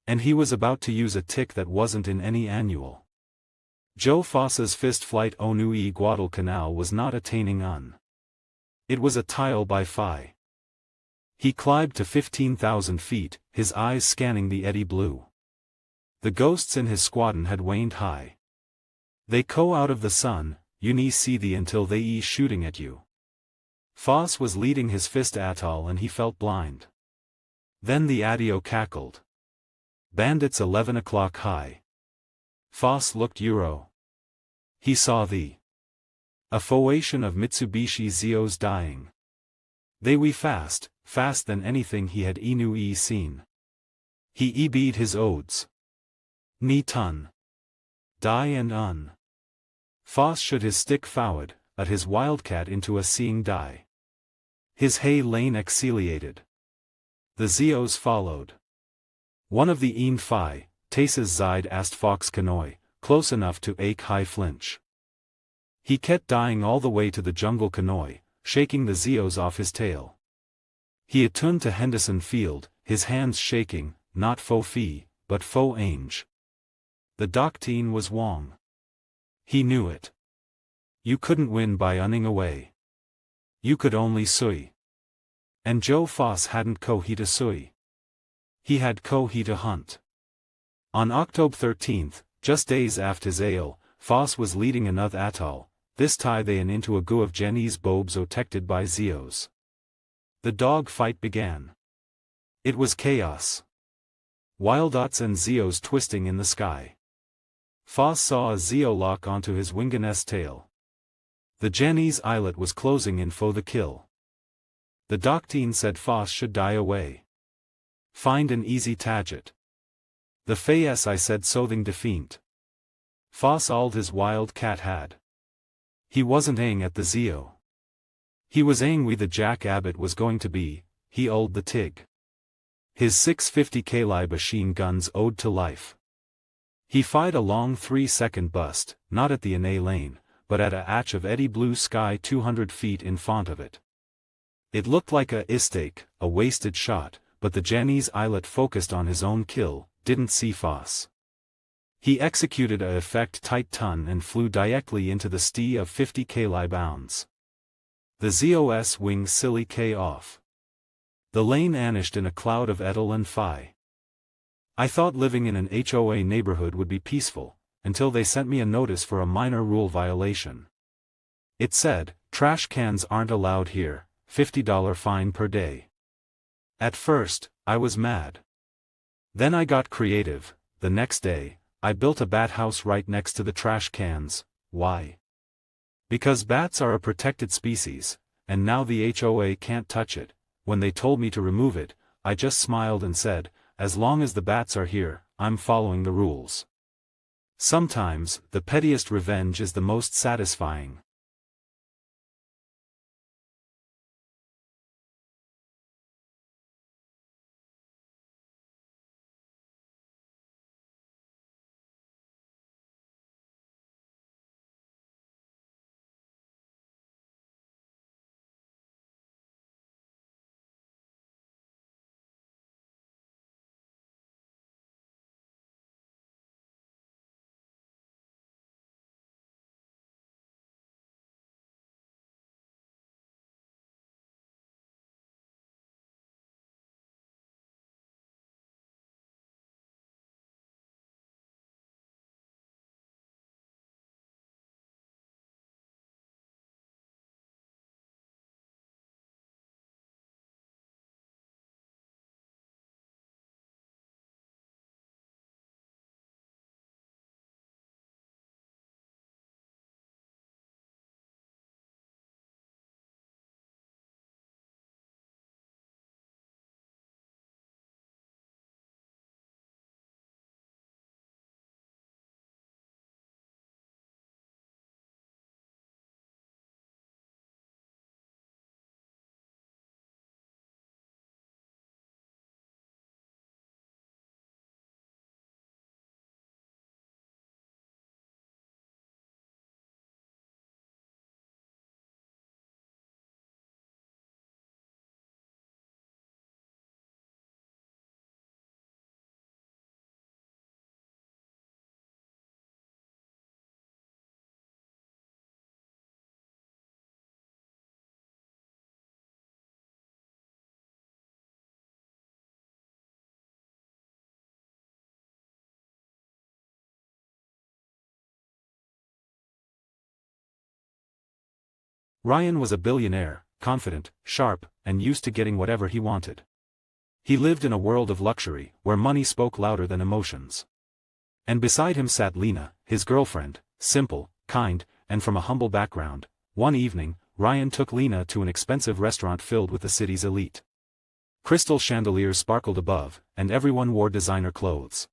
And he was about to use a tick that wasn't in any annual. Joe Foss's fist flight Onui Guadalcanal was not attaining on. It was a tile by Phi. He climbed to 15,000 feet, his eyes scanning the eddy blue. The ghosts in his squadron had waned high. They go out of the sun, you need see thee until they is shooting at you. Foss was leading his fist atoll and he felt blind. Then the adio cackled. Bandits 11 o'clock high. Foss looked Euro. He saw the affiliation of Mitsubishi Zios dying. They were fast than anything he had seen. He beat his odes. Ni ton. Die and un. Foss should his stick forward, at his wildcat into a seeing die. His hay lane exiliated. The Zios followed. One of the een Phi, Taces Zide asked Fox Canoy, close enough to ache high flinch. He kept dying all the way to the jungle Canoy, shaking the Zios off his tail. He attuned to Henderson Field, his hands shaking, not faux fee, but faux ange. The doctrine was wrong. He knew it. You couldn't win by running away. You could only sui. And Joe Foss hadn't he to sui. He had he to hunt. On October 13th, just days after Zale, Foss was leading another atoll, this tie they into a goo of Jenny's bobs protected by Zios. The dog fight began. It was chaos. Wildots and Zios twisting in the sky. Foss saw a Zio lock onto his Winganess tail. The Jenny's eyelet was closing in for the kill. The doctrine said Foss should die away. Find an easy target. The Fayes I said something defiant. Foss all his wild cat had. He wasn't aiming at the Zio. He was aiming where the Jack Abbott was going to be, he old the Tig. His 650 cali machine guns owed to life. He fired a long 3-second bust, not at the NA lane, but at a atch of eddy blue sky 200 feet in front of it. It looked like a mistake, a wasted shot, but the Jenny's eyelet focused on his own kill, didn't see Foss. He executed a effect tight ton and flew directly into the stee of 50 kli bounds. The ZOS wing silly K off. The lane vanished in a cloud of Edel and Phi. I thought living in an HOA neighborhood would be peaceful, until they sent me a notice for a minor rule violation. It said, trash cans aren't allowed here, $50 fine per day. At first, I was mad. Then I got creative. The next day, I built a bat house right next to the trash cans. Why? Because bats are a protected species, and now the HOA can't touch it. When they told me to remove it, I just smiled and said, as long as the bats are here, I'm following the rules. Sometimes, the pettiest revenge is the most satisfying. Ryan was a billionaire, confident, sharp, and used to getting whatever he wanted. He lived in a world of luxury, where money spoke louder than emotions. And beside him sat Lena, his girlfriend, simple, kind, and from a humble background. One evening, Ryan took Lena to an expensive restaurant filled with the city's elite. Crystal chandeliers sparkled above, and everyone wore designer clothes.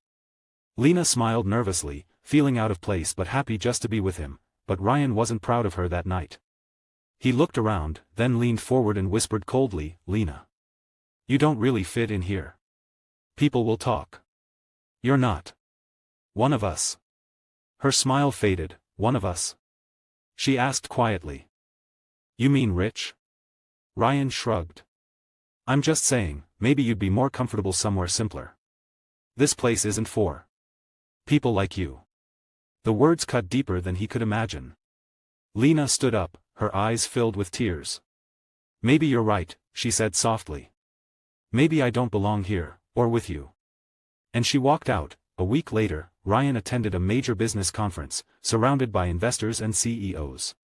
Lena smiled nervously, feeling out of place but happy just to be with him, but Ryan wasn't proud of her that night. He looked around, then leaned forward and whispered coldly, "Lena. You don't really fit in here. People will talk. You're not one of us." Her smile faded. "One of us?" she asked quietly. "You mean rich?" Ryan shrugged. "I'm just saying, maybe you'd be more comfortable somewhere simpler. This place isn't for people like you." The words cut deeper than he could imagine. Lena stood up, her eyes filled with tears. "Maybe you're right," she said softly. "Maybe I don't belong here, or with you." And she walked out. A week later, Ryan attended a major business conference, surrounded by investors and CEOs.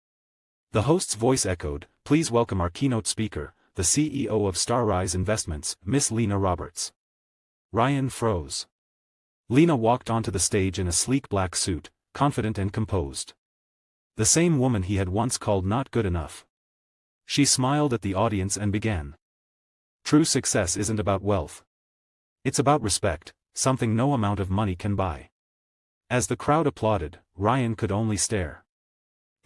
The host's voice echoed, "Please welcome our keynote speaker, the CEO of Starrise Investments, Miss Lena Roberts." Ryan froze. Lena walked onto the stage in a sleek black suit, confident and composed. The same woman he had once called not good enough. She smiled at the audience and began. "True success isn't about wealth. It's about respect, something no amount of money can buy." As the crowd applauded, Ryan could only stare.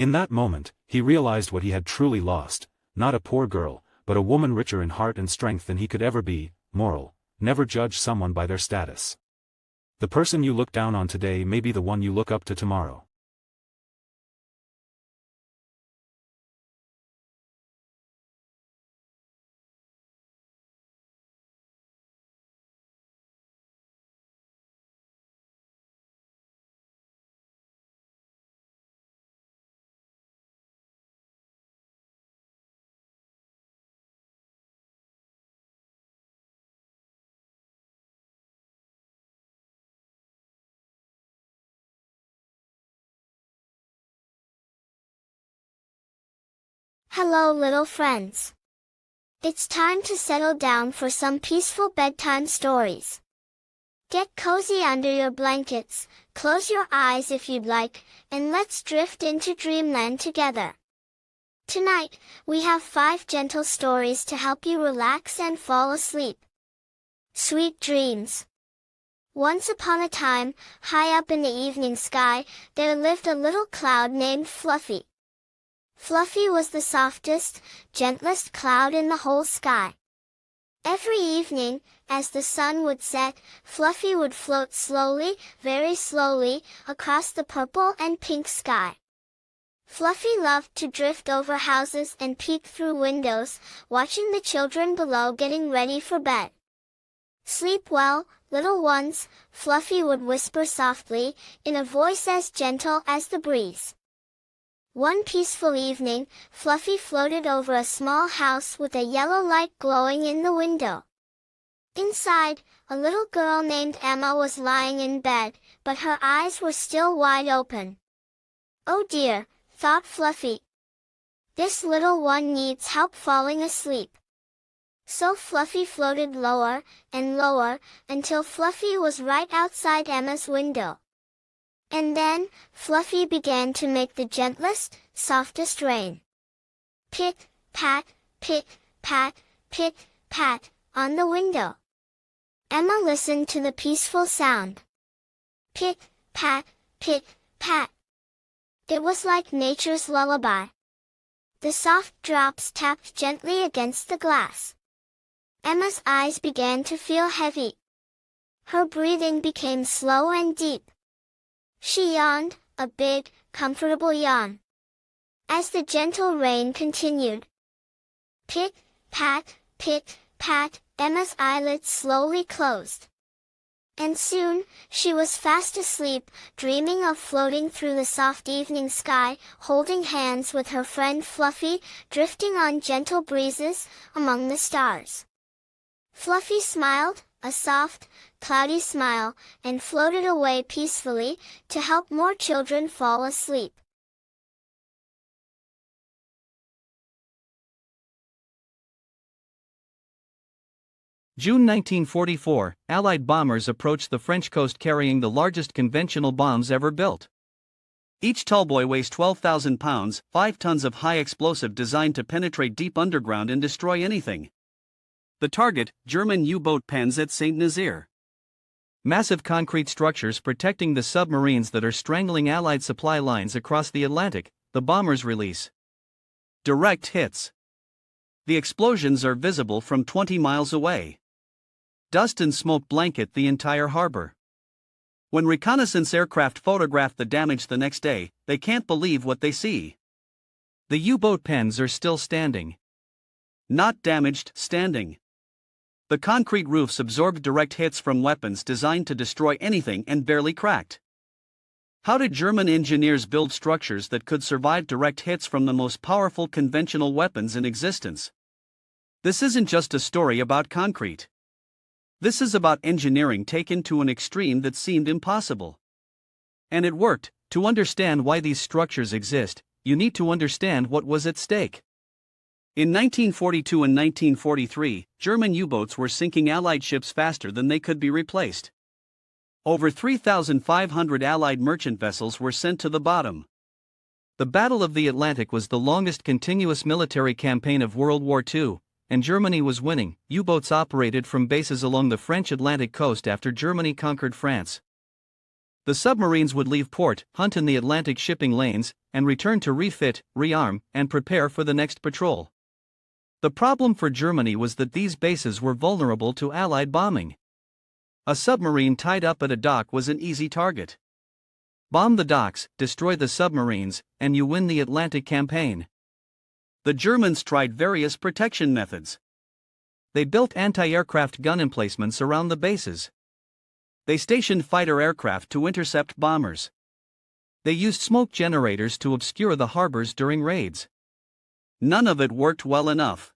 In that moment, he realized what he had truly lost, not a poor girl, but a woman richer in heart and strength than he could ever be. Moral: never judge someone by their status. The person you look down on today may be the one you look up to tomorrow.
Hello little friends. It's time to settle down for some peaceful bedtime stories. Get cozy under your blankets, close your eyes if you'd like, and let's drift into dreamland together. Tonight, we have 5 gentle stories to help you relax and fall asleep. Sweet dreams. Once upon a time, high up in the evening sky, there lived a little cloud named Fluffy. Fluffy was the softest, gentlest cloud in the whole sky. Every evening, as the sun would set, Fluffy would float slowly, very slowly, across the purple and pink sky. Fluffy loved to drift over houses and peek through windows, watching the children below getting ready for bed. "Sleep well, little ones," Fluffy would whisper softly, in a voice as gentle as the breeze. One peaceful evening, Fluffy floated over a small house with a yellow light glowing in the window. Inside, a little girl named Emma was lying in bed, but her eyes were still wide open. "Oh dear," thought Fluffy. "This little one needs help falling asleep." So Fluffy floated lower and lower, until Fluffy was right outside Emma's window. And then, Fluffy began to make the gentlest, softest rain. Pit, pat, pit, pat, pit, pat, on the window. Emma listened to the peaceful sound. Pit, pat, pit, pat. It was like nature's lullaby. The soft drops tapped gently against the glass. Emma's eyes began to feel heavy. Her breathing became slow and deep. She yawned, a big, comfortable yawn. As the gentle rain continued. Pit, pat, Emma's eyelids slowly closed. And soon, she was fast asleep, dreaming of floating through the soft evening sky, holding hands with her friend Fluffy, drifting on gentle breezes, among the stars. Fluffy smiled, a soft, cloudy smile, and floated away peacefully, to help more children fall asleep.
June 1944, Allied bombers approached the French coast carrying the largest conventional bombs ever built. Each tallboy weighs 12,000 pounds, 5 tons of high explosive designed to penetrate deep underground and destroy anything. The target, German U-boat pens at St. Nazaire. Massive concrete structures protecting the submarines that are strangling Allied supply lines across the Atlantic, the bombers release direct hits. The explosions are visible from 20 miles away. Dust and smoke blanket the entire harbor. When reconnaissance aircraft photograph the damage the next day, they can't believe what they see. The U-boat pens are still standing. Not damaged, standing. The concrete roofs absorbed direct hits from weapons designed to destroy anything and barely cracked. How did German engineers build structures that could survive direct hits from the most powerful conventional weapons in existence? This isn't just a story about concrete. This is about engineering taken to an extreme that seemed impossible. And it worked. To understand why these structures exist, you need to understand what was at stake. In 1942 and 1943, German U-boats were sinking Allied ships faster than they could be replaced. Over 3,500 Allied merchant vessels were sent to the bottom. The Battle of the Atlantic was the longest continuous military campaign of World War II, and Germany was winning. U-boats operated from bases along the French Atlantic coast after Germany conquered France. The submarines would leave port, hunt in the Atlantic shipping lanes, and return to refit, rearm, and prepare for the next patrol. The problem for Germany was that these bases were vulnerable to Allied bombing. A submarine tied up at a dock was an easy target. Bomb the docks, destroy the submarines, and you win the Atlantic campaign. The Germans tried various protection methods. They built anti-aircraft gun emplacements around the bases. They stationed fighter aircraft to intercept bombers. They used smoke generators to obscure the harbors during raids. None of it worked well enough.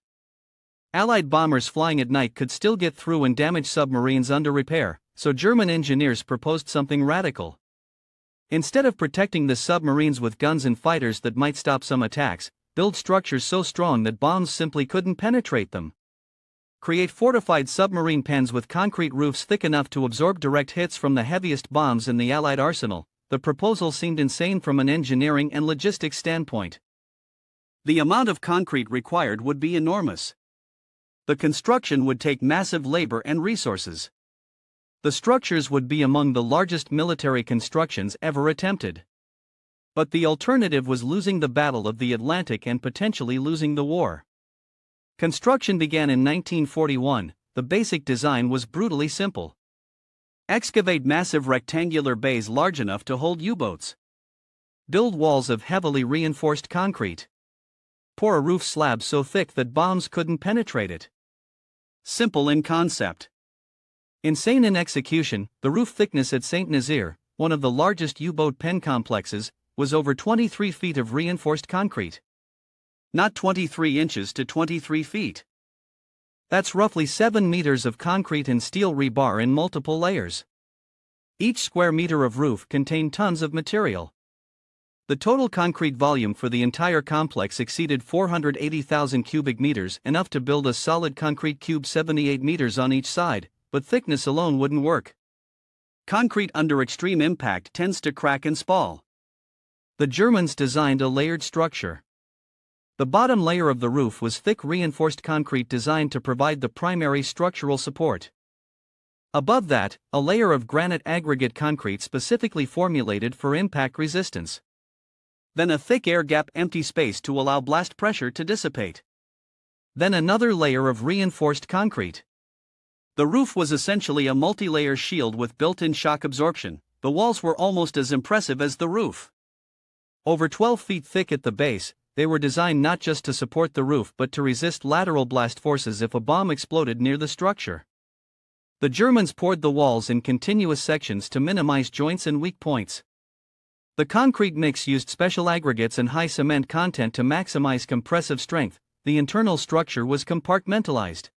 Allied bombers flying at night could still get through and damage submarines under repair, so German engineers proposed something radical. Instead of protecting the submarines with guns and fighters that might stop some attacks, build structures so strong that bombs simply couldn't penetrate them. Create fortified submarine pens with concrete roofs thick enough to absorb direct hits from the heaviest bombs in the Allied arsenal. The proposal seemed insane from an engineering and logistics standpoint. The amount of concrete required would be enormous. The construction would take massive labor and resources. The structures would be among the largest military constructions ever attempted. But the alternative was losing the Battle of the Atlantic and potentially losing the war. Construction began in 1941. The basic design was brutally simple. Excavate massive rectangular bays large enough to hold U-boats. Build walls of heavily reinforced concrete. Pour a roof slab so thick that bombs couldn't penetrate it. Simple in concept. Insane in execution. The roof thickness at St. Nazaire, one of the largest U-boat pen complexes, was over 23 feet of reinforced concrete. Not 23 inches to 23 feet. That's roughly 7 meters of concrete and steel rebar in multiple layers. Each square meter of roof contained tons of material. The total concrete volume for the entire complex exceeded 480,000 cubic meters, enough to build a solid concrete cube 78 meters on each side, but thickness alone wouldn't work. Concrete under extreme impact tends to crack and spall. The Germans designed a layered structure. The bottom layer of the roof was thick reinforced concrete designed to provide the primary structural support. Above that, a layer of granite aggregate concrete specifically formulated for impact resistance. Then a thick air gap empty space to allow blast pressure to dissipate. Then another layer of reinforced concrete. The roof was essentially a multi-layer shield with built-in shock absorption. The walls were almost as impressive as the roof. Over 12 feet thick at the base, they were designed not just to support the roof but to resist lateral blast forces if a bomb exploded near the structure. The Germans poured the walls in continuous sections to minimize joints and weak points. The concrete mix used special aggregates and high cement content to maximize compressive strength. The internal structure was compartmentalized.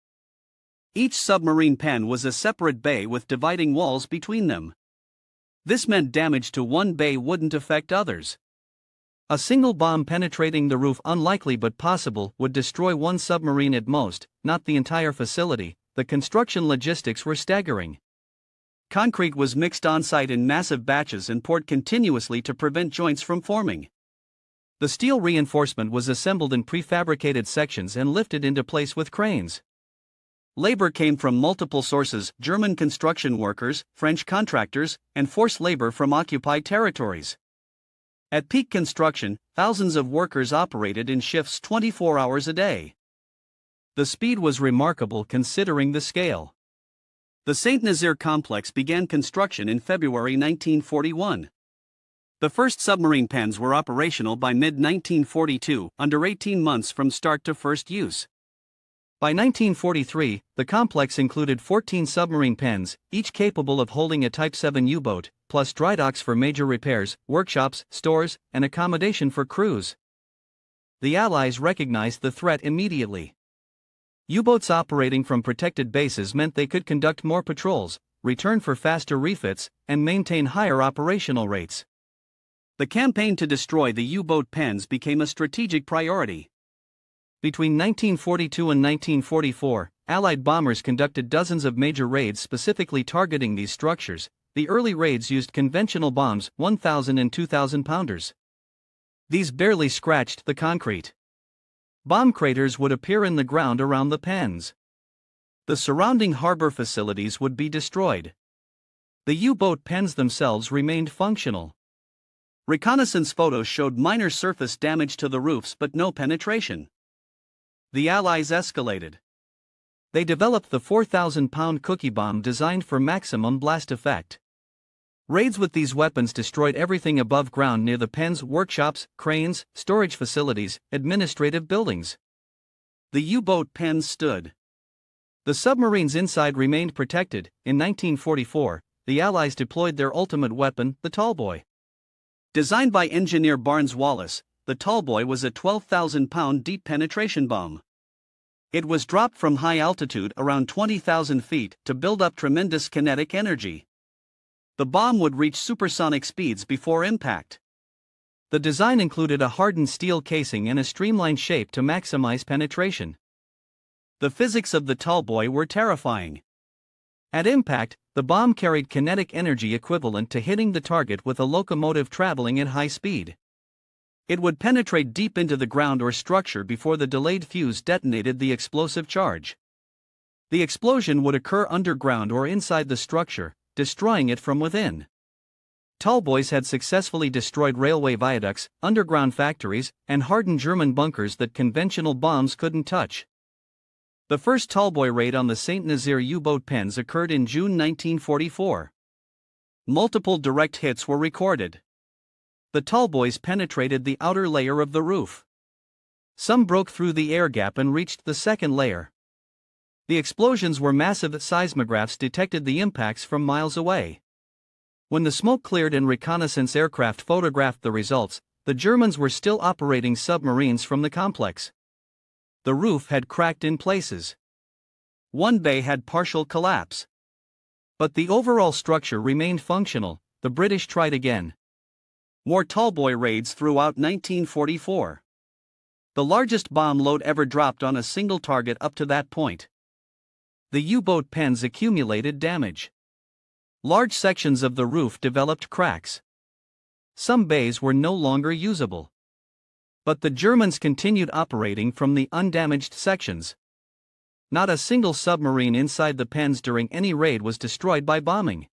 Each submarine pen was a separate bay with dividing walls between them. This meant damage to one bay wouldn't affect others. A single bomb penetrating the roof, unlikely but possible, would destroy one submarine at most, not the entire facility. the construction logistics were staggering. Concrete was mixed on-site in massive batches and poured continuously to prevent joints from forming. The steel reinforcement was assembled in prefabricated sections and lifted into place with cranes. Labor came from multiple sources: German construction workers, French contractors, and forced labor from occupied territories. At peak construction, thousands of workers operated in shifts 24 hours a day. The speed was remarkable considering the scale. The Saint-Nazaire complex began construction in February 1941. The first submarine pens were operational by mid-1942, under 18 months from start to first use. By 1943, the complex included 14 submarine pens, each capable of holding a Type 7 U-boat, plus dry docks for major repairs, workshops, stores, and accommodation for crews. The Allies recognized the threat immediately. U-boats operating from protected bases meant they could conduct more patrols, return for faster refits, and maintain higher operational rates. The campaign to destroy the U-boat pens became a strategic priority. Between 1942 and 1944, Allied bombers conducted dozens of major raids specifically targeting these structures. The early raids used conventional bombs, 1,000 and 2,000 pounders. These barely scratched the concrete. Bomb craters would appear in the ground around the pens. The surrounding harbor facilities would be destroyed. The U-boat pens themselves remained functional. Reconnaissance photos showed minor surface damage to the roofs but no penetration. The Allies escalated. They developed the 4,000-pound cookie bomb designed for maximum blast effect. Raids with these weapons destroyed everything above ground near the pens: workshops, cranes, storage facilities, administrative buildings. The U-boat pens stood. The submarines inside remained protected. In 1944, the Allies deployed their ultimate weapon, the Tallboy. Designed by engineer Barnes Wallis, the Tallboy was a 12,000-pound deep penetration bomb. It was dropped from high altitude, around 20,000 feet, to build up tremendous kinetic energy. The bomb would reach supersonic speeds before impact. The design included a hardened steel casing and a streamlined shape to maximize penetration. The physics of the Tallboy were terrifying. At impact, the bomb carried kinetic energy equivalent to hitting the target with a locomotive traveling at high speed. It would penetrate deep into the ground or structure before the delayed fuse detonated the explosive charge. The explosion would occur underground or inside the structure, destroying it from within. Tallboys had successfully destroyed railway viaducts, underground factories, and hardened German bunkers that conventional bombs couldn't touch. The first Tallboy raid on the Saint-Nazaire U-boat pens occurred in June 1944. Multiple direct hits were recorded. The Tallboys penetrated the outer layer of the roof. Some broke through the air gap and reached the second layer. The explosions were massive. Seismographs detected the impacts from miles away. When the smoke cleared and reconnaissance aircraft photographed the results, the Germans were still operating submarines from the complex. The roof had cracked in places. One bay had partial collapse. But the overall structure remained functional. The British tried again. More Tallboy raids throughout 1944. The largest bomb load ever dropped on a single target up to that point. The U-boat pens accumulated damage. Large sections of the roof developed cracks. Some bays were no longer usable. But the Germans continued operating from the undamaged sections. Not a single submarine inside the pens during any raid was destroyed by bombing.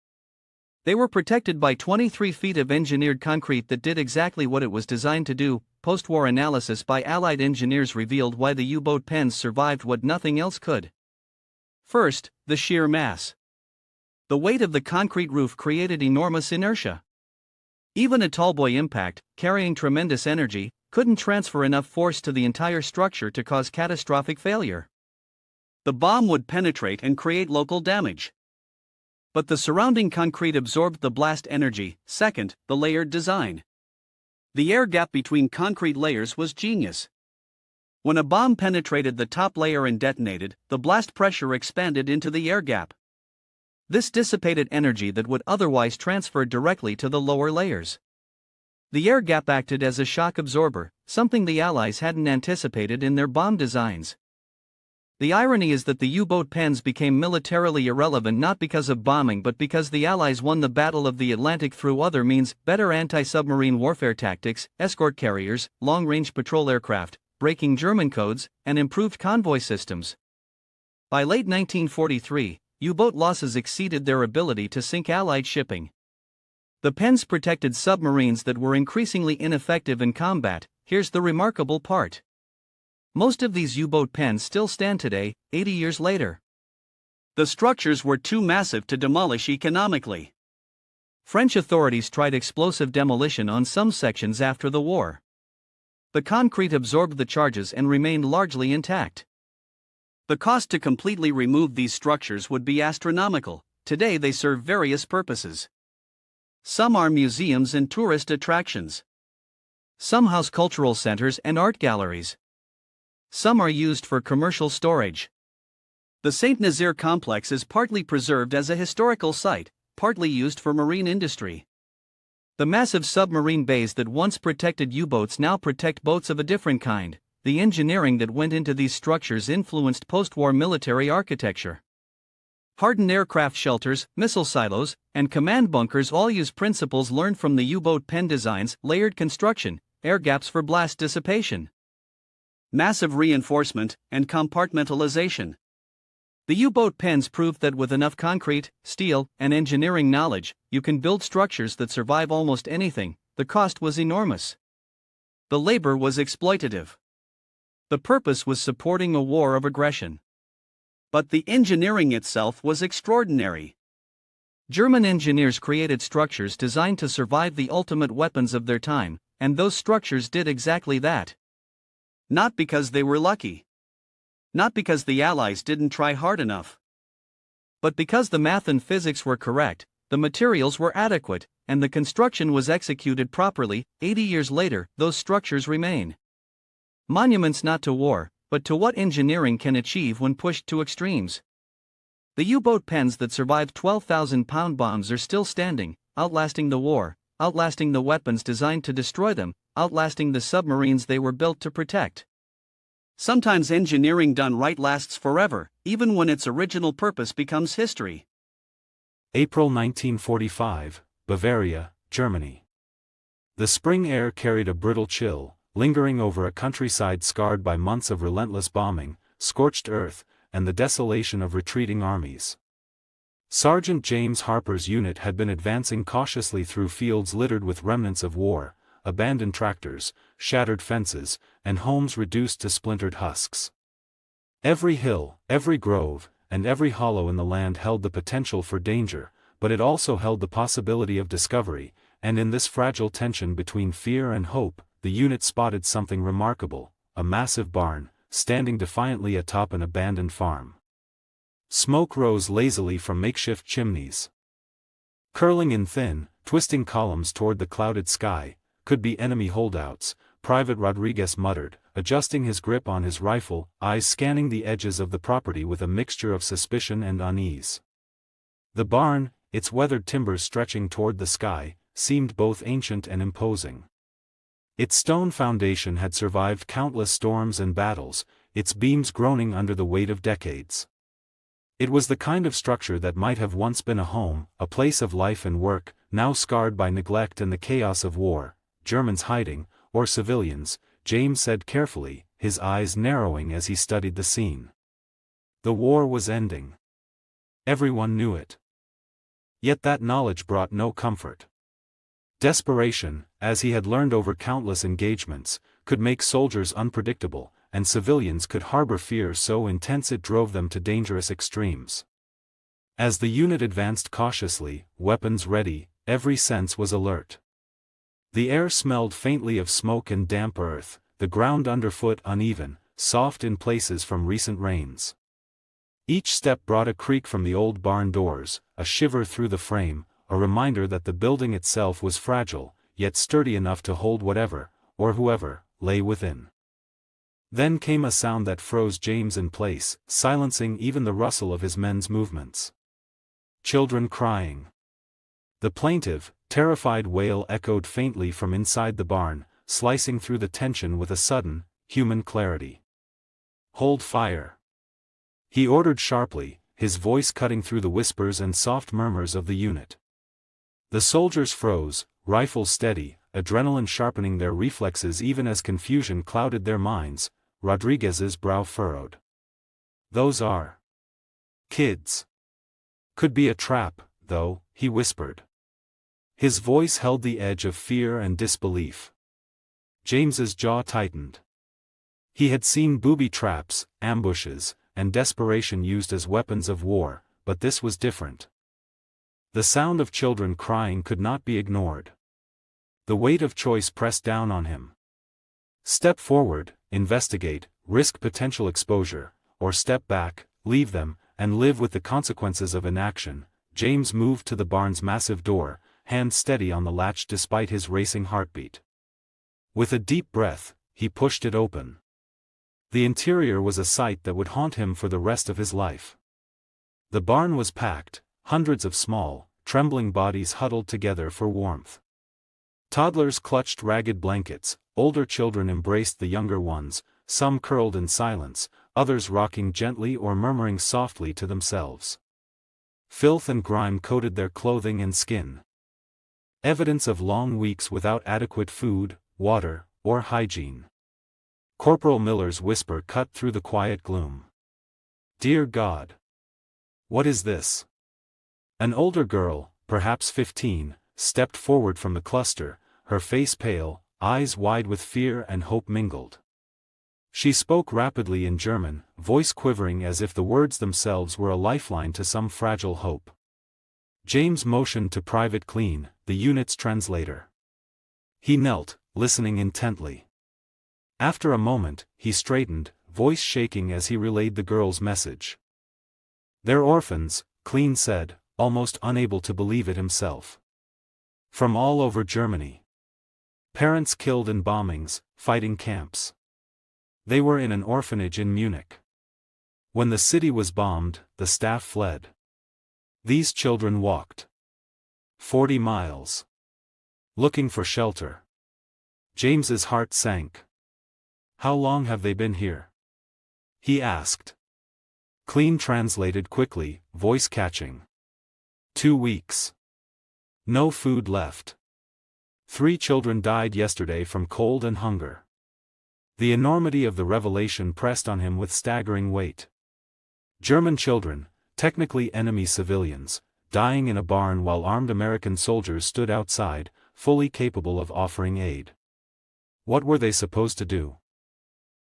They were protected by 23 feet of engineered concrete that did exactly what it was designed to do. Post-war analysis by Allied engineers revealed why the U-boat pens survived what nothing else could. First, the sheer mass. The weight of the concrete roof created enormous inertia. Even a Tallboy impact, carrying tremendous energy, couldn't transfer enough force to the entire structure to cause catastrophic failure. The bomb would penetrate and create local damage. But the surrounding concrete absorbed the blast energy. Second, the layered design. The air gap between concrete layers was genius. When a bomb penetrated the top layer and detonated, the blast pressure expanded into the air gap. This dissipated energy that would otherwise transfer directly to the lower layers. The air gap acted as a shock absorber, something the Allies hadn't anticipated in their bomb designs. The irony is that the U-boat pens became militarily irrelevant not because of bombing but because the Allies won the Battle of the Atlantic through other means: better anti-submarine warfare tactics, escort carriers, long-range patrol aircraft, breaking German codes, and improved convoy systems. By late 1943, U-boat losses exceeded their ability to sink Allied shipping. The pens protected submarines that were increasingly ineffective in combat. Here's the remarkable part. Most of these U-boat pens still stand today, 80 years later. The structures were too massive to demolish economically. French authorities tried explosive demolition on some sections after the war. The concrete absorbed the charges and remained largely intact. The cost to completely remove these structures would be astronomical. Today they serve various purposes. Some are museums and tourist attractions. Some house cultural centers and art galleries. Some are used for commercial storage. The Saint Nazaire complex is partly preserved as a historical site, partly used for marine industry. The massive submarine bays that once protected U-boats now protect boats of a different kind. The engineering that went into these structures influenced post-war military architecture. Hardened aircraft shelters, missile silos, and command bunkers all use principles learned from the U-boat pen designs: layered construction, air gaps for blast dissipation, massive reinforcement, and compartmentalization. The U-boat pens proved that with enough concrete, steel, and engineering knowledge, you can build structures that survive almost anything. The cost was enormous. The labor was exploitative. The purpose was supporting a war of aggression. But the engineering itself was extraordinary. German engineers created structures designed to survive the ultimate weapons of their time, and those structures did exactly that. Not because they were lucky. Not because the Allies didn't try hard enough. But because the math and physics were correct, the materials were adequate, and the construction was executed properly. 80 years later, those structures remain. Monuments not to war, but to what engineering can achieve when pushed to extremes. The U-boat pens that survived 12,000-pound bombs are still standing, outlasting the war, outlasting the weapons designed to destroy them, outlasting the submarines they were built to protect. Sometimes engineering done right lasts forever, even when its original purpose becomes history.
April 1945, Bavaria, Germany. The spring air carried a brittle chill, lingering over a countryside scarred by months of relentless bombing, scorched earth, and the desolation of retreating armies. Sergeant James Harper's unit had been advancing cautiously through fields littered with remnants of war, abandoned tractors, shattered fences, and homes reduced to splintered husks. Every hill, every grove, and every hollow in the land held the potential for danger, but it also held the possibility of discovery, and in this fragile tension between fear and hope, the unit spotted something remarkable: a massive barn, standing defiantly atop an abandoned farm. Smoke rose lazily from makeshift chimneys. Curling in thin, twisting columns toward the clouded sky, could be enemy holdouts, Private Rodriguez muttered, adjusting his grip on his rifle, eyes scanning the edges of the property with a mixture of suspicion and unease. The barn, its weathered timbers stretching toward the sky, seemed both ancient and imposing. Its stone foundation had survived countless storms and battles, its beams groaning under the weight of decades. It was the kind of structure that might have once been a home, a place of life and work, now scarred by neglect and the chaos of war. Germans hiding, or civilians, James said carefully, his eyes narrowing as he studied the scene. The war was ending. Everyone knew it. Yet that knowledge brought no comfort. Desperation, as he had learned over countless engagements, could make soldiers unpredictable, and civilians could harbor fear so intense it drove them to dangerous extremes. As the unit advanced cautiously, weapons ready, every sense was alert. The air smelled faintly of smoke and damp earth, the ground underfoot uneven, soft in places from recent rains. Each step brought a creak from the old barn doors, a shiver through the frame, a reminder that the building itself was fragile, yet sturdy enough to hold whatever, or whoever, lay within. Then came a sound that froze James in place, silencing even the rustle of his men's movements. Children crying. The plaintive, terrified wail echoed faintly from inside the barn, slicing through the tension with a sudden, human clarity. "Hold fire! He ordered sharply, his voice cutting through the whispers and soft murmurs of the unit. The soldiers froze, rifles steady, adrenaline sharpening their reflexes even as confusion clouded their minds. Rodriguez's brow furrowed. "Those are kids. Could be a trap, though," he whispered. His voice held the edge of fear and disbelief. James's jaw tightened. He had seen booby traps, ambushes, and desperation used as weapons of war, but this was different. The sound of children crying could not be ignored. The weight of choice pressed down on him. Step forward, investigate, risk potential exposure, or step back, leave them, and live with the consequences of inaction. James moved to the barn's massive door, hand steady on the latch despite his racing heartbeat. With a deep breath, he pushed it open. The interior was a sight that would haunt him for the rest of his life. The barn was packed, hundreds of small, trembling bodies huddled together for warmth. Toddlers clutched ragged blankets, older children embraced the younger ones, some curled in silence, others rocking gently or murmuring softly to themselves. Filth and grime coated their clothing and skin. Evidence of long weeks without adequate food, water, or hygiene. Corporal Miller's whisper cut through the quiet gloom. "Dear God! What is this?" An older girl, perhaps 15, stepped forward from the cluster, her face pale, eyes wide with fear and hope mingled. She spoke rapidly in German, voice quivering as if the words themselves were a lifeline to some fragile hope. James motioned to Private Clean, the unit's translator. He knelt, listening intently. After a moment, he straightened, voice shaking as he relayed the girl's message. "They're orphans," Clean said, almost unable to believe it himself. "From all over Germany. Parents killed in bombings, fighting camps. They were in an orphanage in Munich. When the city was bombed, the staff fled. These children walked 40 miles. Looking for shelter." James's heart sank. "How long have they been here?" he asked. Clean translated quickly, voice catching. 2 weeks. No food left. 3 children died yesterday from cold and hunger." The enormity of the revelation pressed on him with staggering weight. German children, technically enemy civilians, dying in a barn while armed American soldiers stood outside, fully capable of offering aid. What were they supposed to do?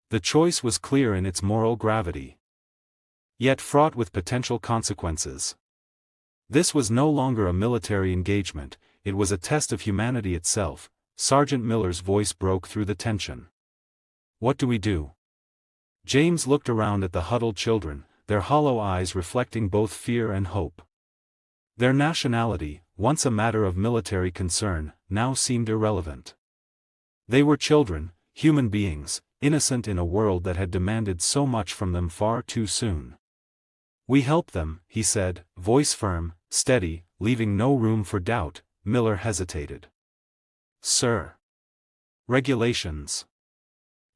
The choice was clear in its moral gravity, yet fraught with potential consequences. This was no longer a military engagement, it was a test of humanity itself. Sergeant Miller's voice broke through the tension. "What do we do?" James looked around at the huddled children, their hollow eyes reflecting both fear and hope. Their nationality, once a matter of military concern, now seemed irrelevant. They were children, human beings, innocent in a world that had demanded so much from them far too soon. "We help them," he said, voice firm, steady, leaving no room for doubt. Miller hesitated. "Sir. Regulations."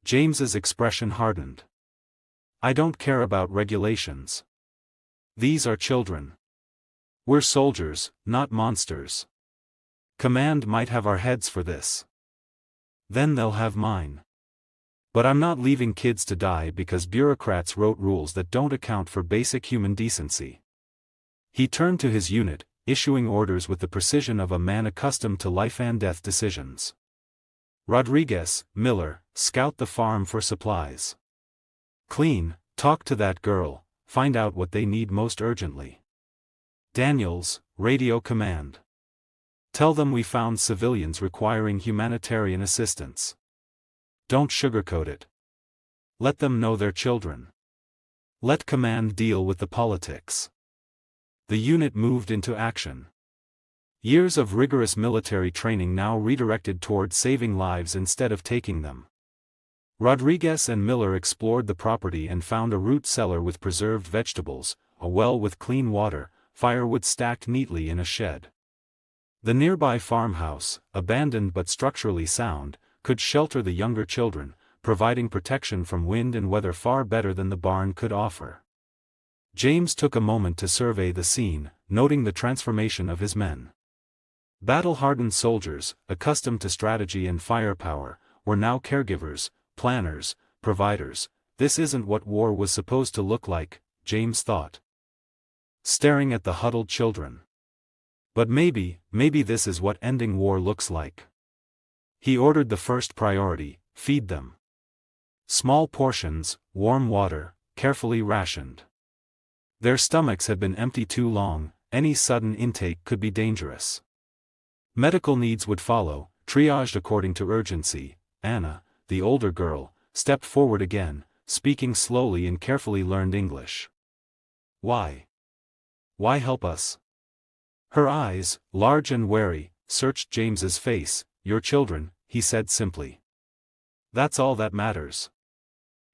James's expression hardened. "I don't care about regulations. These are children. We're soldiers, not monsters. Command might have our heads for this. Then they'll have mine. But I'm not leaving kids to die because bureaucrats wrote rules that don't account for basic human decency." He turned to his unit, issuing orders with the precision of a man accustomed to life and death decisions. "Rodriguez, Miller, scout the farm for supplies. Clean, talk to that girl, find out what they need most urgently. Daniels, radio command. Tell them we found civilians requiring humanitarian assistance. Don't sugarcoat it. Let them know they're children. Let command deal with the politics." The unit moved into action. Years of rigorous military training now redirected toward saving lives instead of taking them. Rodriguez and Miller explored the property and found a root cellar with preserved vegetables, a well with clean water, firewood stacked neatly in a shed. The nearby farmhouse, abandoned but structurally sound, could shelter the younger children, providing protection from wind and weather far better than the barn could offer. James took a moment to survey the scene, noting the transformation of his men. Battle-hardened soldiers, accustomed to strategy and firepower, were now caregivers, planners, providers. This isn't what war was supposed to look like, James thought, staring at the huddled children. But maybe this is what ending war looks like. He ordered the first priority: feed them. Small portions, warm water, carefully rationed. Their stomachs had been empty too long, any sudden intake could be dangerous. Medical needs would follow, triaged according to urgency. Anna, the older girl, stepped forward again, speaking slowly in carefully learned English. Why? Why help us? Her eyes, large and wary, searched James's face. Your children, he said simply. That's all that matters.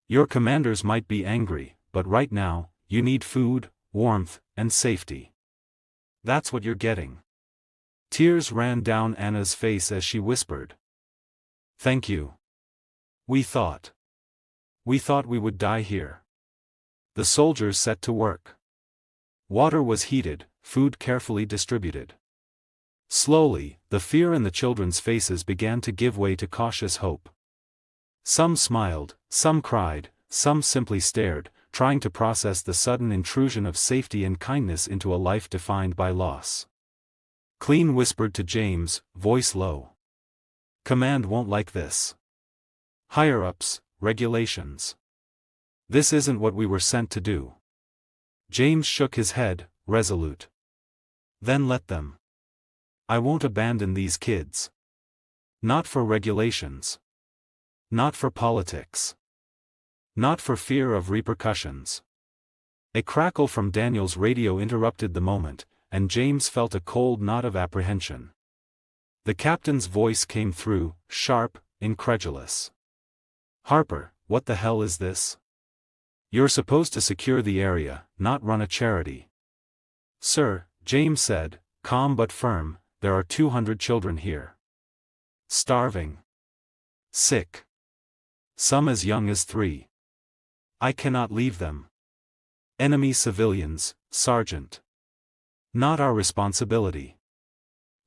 Your commanders might be angry, but right now, you need food, warmth, and safety. That's what you're getting. Tears ran down Anna's face as she whispered. Thank you. We thought we would die here. The soldiers set to work. Water was heated, food carefully distributed. Slowly, the fear in the children's faces began to give way to cautious hope. Some smiled, some cried, some simply stared, trying to process the sudden intrusion of safety and kindness into a life defined by loss. Clean whispered to James, voice low. Command won't like this. Higher-ups, regulations. This isn't what we were sent to do. James shook his head, resolute. Then let them. I won't abandon these kids. Not for regulations. Not for politics. Not for fear of repercussions. A crackle from Daniel's radio interrupted the moment, and James felt a cold knot of apprehension. The captain's voice came through, sharp, incredulous. Harper, what the hell is this? You're supposed to secure the area, not run a charity. Sir, James said, calm but firm, there are 200 children here. Starving. Sick. Some as young as 3. I cannot leave them. Enemy civilians, Sergeant. Not our responsibility.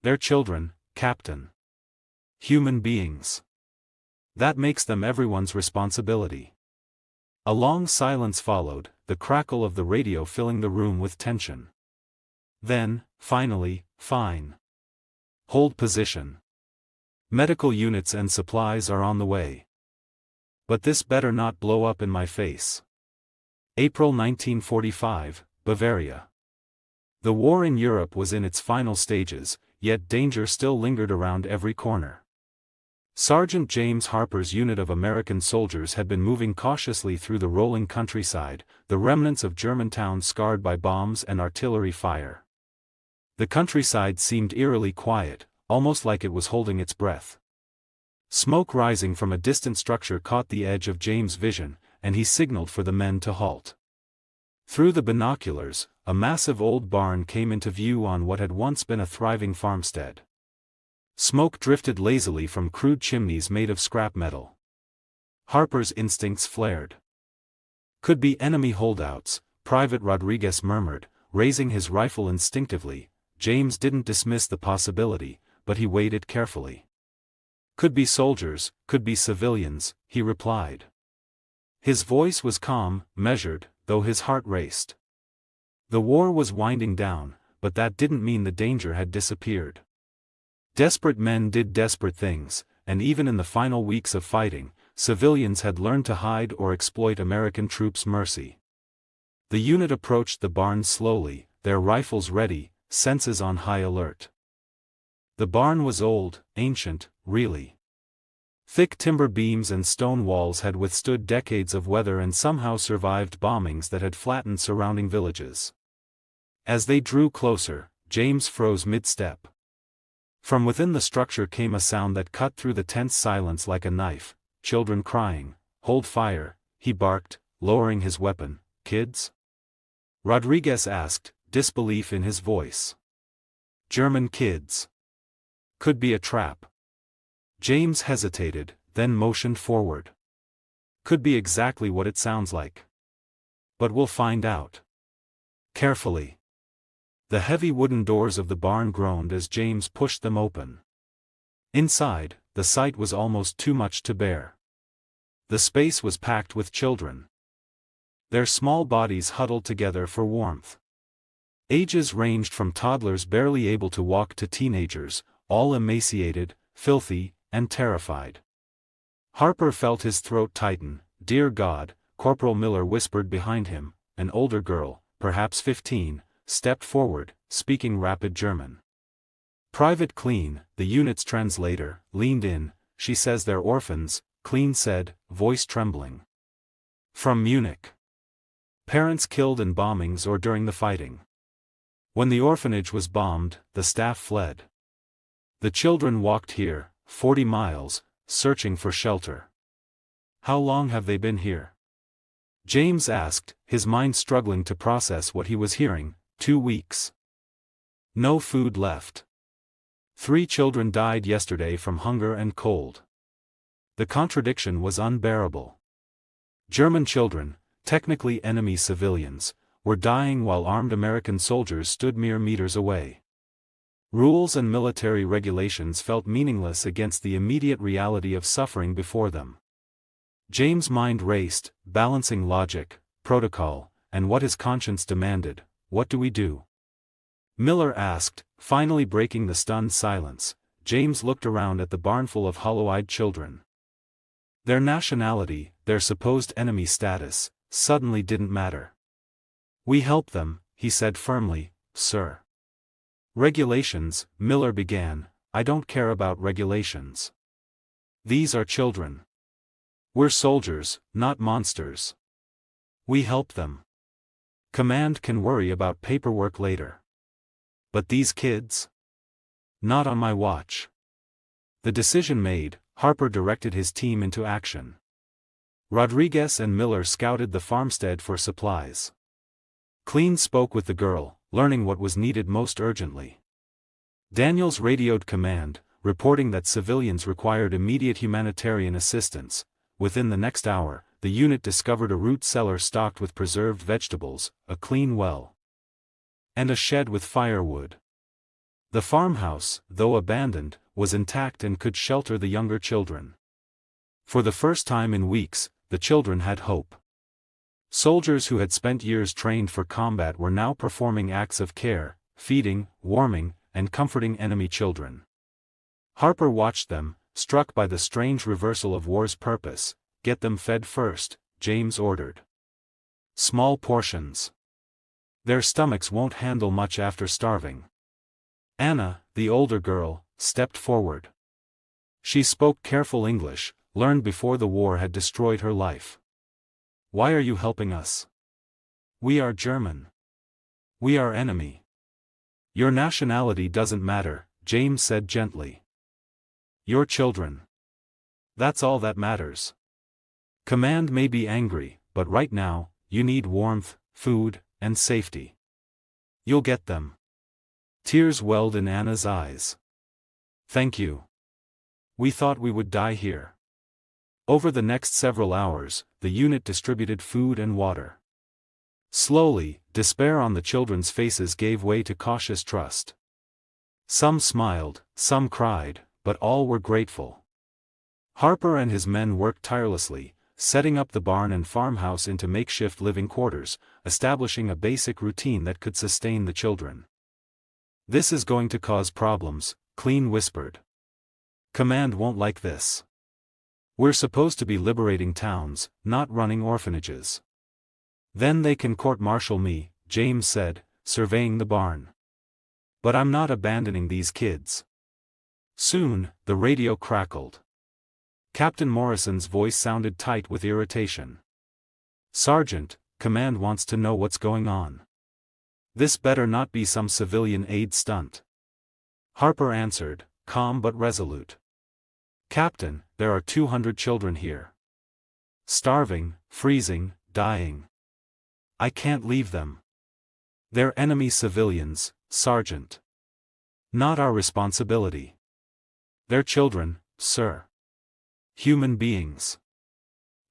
They're children, Captain. Human beings. That makes them everyone's responsibility. A long silence followed, the crackle of the radio filling the room with tension. Then, finally, fine. Hold position. Medical units and supplies are on the way. But this better not blow up in my face. April 1945, Bavaria. The war in Europe was in its final stages, yet danger still lingered around every corner. Sergeant James Harper's unit of American soldiers had been moving cautiously through the rolling countryside, the remnants of Germantown scarred by bombs and artillery fire. The countryside seemed eerily quiet, almost like it was holding its breath. Smoke rising from a distant structure caught the edge of James' vision, and he signaled for the men to halt. Through the binoculars, a massive old barn came into view on what had once been a thriving farmstead. Smoke drifted lazily from crude chimneys made of scrap metal. Harper's instincts flared. Could be enemy holdouts, Private Rodriguez murmured, raising his rifle instinctively. James didn't dismiss the possibility, but he weighed it carefully. Could be soldiers, could be civilians, he replied. His voice was calm, measured, though his heart raced. The war was winding down, but that didn't mean the danger had disappeared. Desperate men did desperate things, and even in the final weeks of fighting, civilians had learned to hide or exploit American troops' mercy. The unit approached the barn slowly, their rifles ready, senses on high alert. The barn was old, ancient, really. Thick timber beams and stone walls had withstood decades of weather and somehow survived bombings that had flattened surrounding villages. As they drew closer, James froze mid-step. From within the structure came a sound that cut through the tense silence like a knife. Children crying. Hold fire, he barked, lowering his weapon. Kids? Rodriguez asked, disbelief in his voice. German kids. Could be a trap. James hesitated, then motioned forward. Could be exactly what it sounds like. But we'll find out. Carefully. The heavy wooden doors of the barn groaned as James pushed them open. Inside, the sight was almost too much to bear. The space was packed with children. Their small bodies huddled together for warmth. Ages ranged from toddlers barely able to walk to teenagers, all emaciated, filthy, and terrified. Harper felt his throat tighten. "Dear God," Corporal Miller whispered behind him. An older girl, perhaps 15, stepped forward, speaking rapid German. Private Clean, the unit's translator, leaned in. "She says they're orphans," Clean said, voice trembling. "From Munich. Parents killed in bombings or during the fighting. When the orphanage was bombed, the staff fled. The children walked here, 40 miles, searching for shelter." "How long have they been here?" James asked, his mind struggling to process what he was hearing. 2 weeks. No food left. 3 children died yesterday from hunger and cold. The contradiction was unbearable. German children, technically enemy civilians, were dying while armed American soldiers stood mere meters away. Rules and military regulations felt meaningless against the immediate reality of suffering before them. James' mind raced, balancing logic, protocol, and what his conscience demanded. "What do we do?" Miller asked, finally breaking the stunned silence. James looked around at the barnful of hollow-eyed children. Their nationality, their supposed enemy status, suddenly didn't matter. "We help them," he said firmly, "sir." "Regulations," Miller began. "I don't care about regulations. These are children. We're soldiers, not monsters. We help them. Command can worry about paperwork later. But these kids? Not on my watch." The decision made, Harper directed his team into action. Rodriguez and Miller scouted the farmstead for supplies. Clean spoke with the girl, learning what was needed most urgently. Daniels radioed command, reporting that civilians required immediate humanitarian assistance. Within the next hour, the unit discovered a root cellar stocked with preserved vegetables, a clean well, and a shed with firewood. The farmhouse, though abandoned, was intact and could shelter the younger children. For the first time in weeks, the children had hope. Soldiers who had spent years trained for combat were now performing acts of care, feeding, warming, and comforting enemy children. Harper watched them, struck by the strange reversal of war's purpose. "Get them fed first," James ordered. "Small portions. Their stomachs won't handle much after starving." Anna, the older girl, stepped forward. She spoke careful English, learned before the war had destroyed her life. "Why are you helping us? We are German. We are enemy." "Your nationality doesn't matter," James said gently. "You're children. That's all that matters. Command may be angry, but right now, you need warmth, food, and safety. You'll get them." Tears welled in Anna's eyes. "Thank you. We thought we would die here." Over the next several hours, the unit distributed food and water. Slowly, despair on the children's faces gave way to cautious trust. Some smiled, some cried, but all were grateful. Harper and his men worked tirelessly, setting up the barn and farmhouse into makeshift living quarters, establishing a basic routine that could sustain the children. "This is going to cause problems," Clean whispered. "Command won't like this. We're supposed to be liberating towns, not running orphanages." "Then they can court-martial me," James said, surveying the barn. "But I'm not abandoning these kids." Soon, the radio crackled. Captain Morrison's voice sounded tight with irritation. "Sergeant, command wants to know what's going on. This better not be some civilian aid stunt." Harper answered, calm but resolute. "Captain, there are 200 children here. Starving, freezing, dying. I can't leave them. They're enemy civilians, Sergeant. Not our responsibility. They're children, sir. Human beings.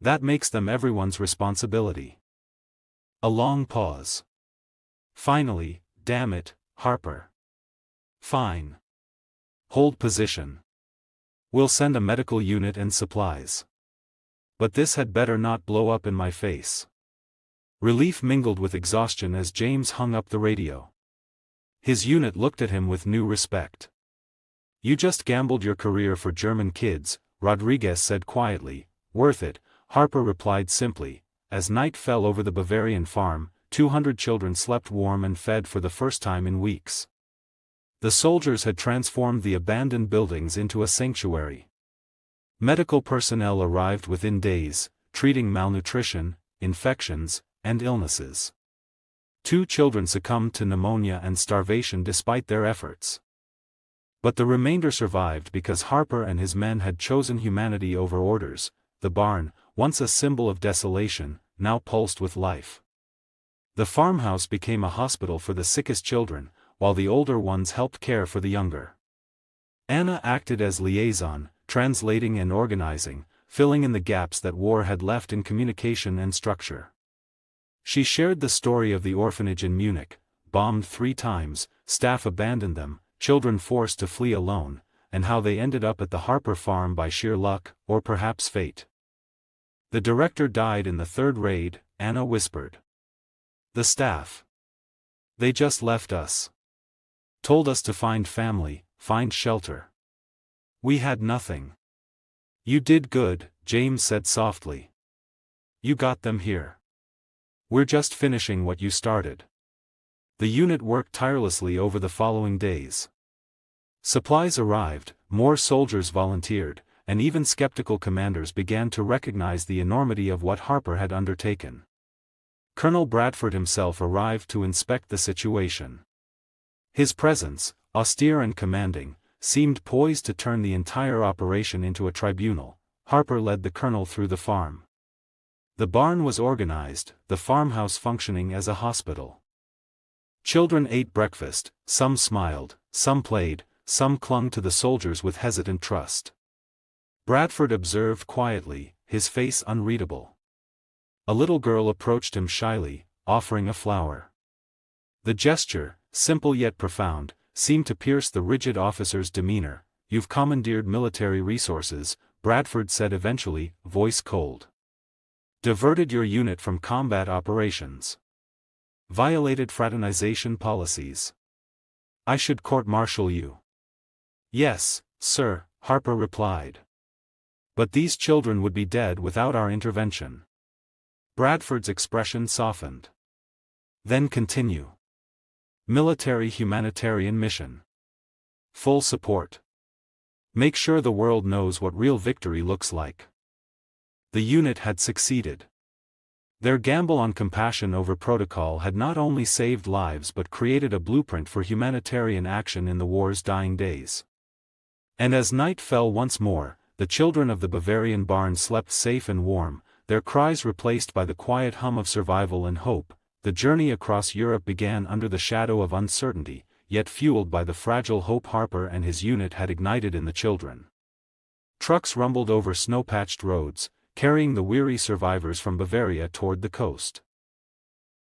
That makes them everyone's responsibility." A long pause. Finally, damn it, Harper. Fine. Hold position. We'll send a medical unit and supplies. But this had better not blow up in my face. Relief mingled with exhaustion as James hung up the radio. His unit looked at him with new respect. You just gambled your career for German kids, Rodriguez said quietly. Worth it, Harper replied simply. As night fell over the Bavarian farm, 200 children slept warm and fed for the first time in weeks. The soldiers had transformed the abandoned buildings into a sanctuary. Medical personnel arrived within days, treating malnutrition, infections, and illnesses. 2 children succumbed to pneumonia and starvation despite their efforts. But the remainder survived because Harper and his men had chosen humanity over orders. The barn, once a symbol of desolation, now pulsed with life. The farmhouse became a hospital for the sickest children, while the older ones helped care for the younger. Anna acted as liaison, translating and organizing, filling in the gaps that war had left in communication and structure. She shared the story of the orphanage in Munich, bombed 3 times, staff abandoned them, children forced to flee alone, and how they ended up at the Harper farm by sheer luck, or perhaps fate. The director died in the 3rd raid, Anna whispered. The staff. They just left us. Told us to find family, find shelter. We had nothing. You did good, James said softly. You got them here. We're just finishing what you started. The unit worked tirelessly over the following days. Supplies arrived, more soldiers volunteered, and even skeptical commanders began to recognize the enormity of what Harper had undertaken. Colonel Bradford himself arrived to inspect the situation. His presence, austere and commanding, seemed poised to turn the entire operation into a tribunal. Harper led the colonel through the farm. The barn was organized, the farmhouse functioning as a hospital. Children ate breakfast, some smiled, some played, some clung to the soldiers with hesitant trust. Bradford observed quietly, his face unreadable. A little girl approached him shyly, offering a flower. The gesture, simple yet profound, seemed to pierce the rigid officer's demeanor. You've commandeered military resources, Bradford said eventually, voice cold. Diverted your unit from combat operations. Violated fraternization policies. I should court-martial you. Yes, sir, Harper replied. But these children would be dead without our intervention. Bradford's expression softened. Then continue. Military humanitarian mission. Full support. Make sure the world knows what real victory looks like. The unit had succeeded. Their gamble on compassion over protocol had not only saved lives but created a blueprint for humanitarian action in the war's dying days. And as night fell once more, the children of the Bavarian barn slept safe and warm, their cries replaced by the quiet hum of survival and hope. The journey across Europe began under the shadow of uncertainty, yet fueled by the fragile hope Harper and his unit had ignited in the children. Trucks rumbled over snow-patched roads, carrying the weary survivors from Bavaria toward the coast.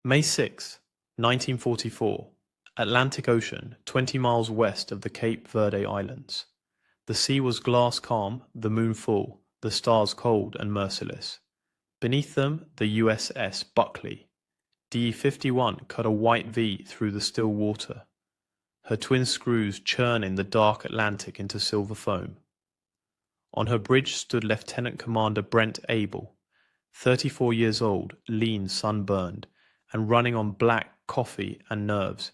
May 6, 1944, Atlantic Ocean, 20 miles west of the Cape Verde Islands. The sea was glass calm, the moon full, the stars cold and merciless. Beneath them, the USS Buckley. DE-51 cut a white V through the still water, her twin screws churning the dark Atlantic into silver foam. On her bridge stood Lieutenant Commander Brent Abel, 34 years old, lean, sunburned, and running on black coffee and nerves.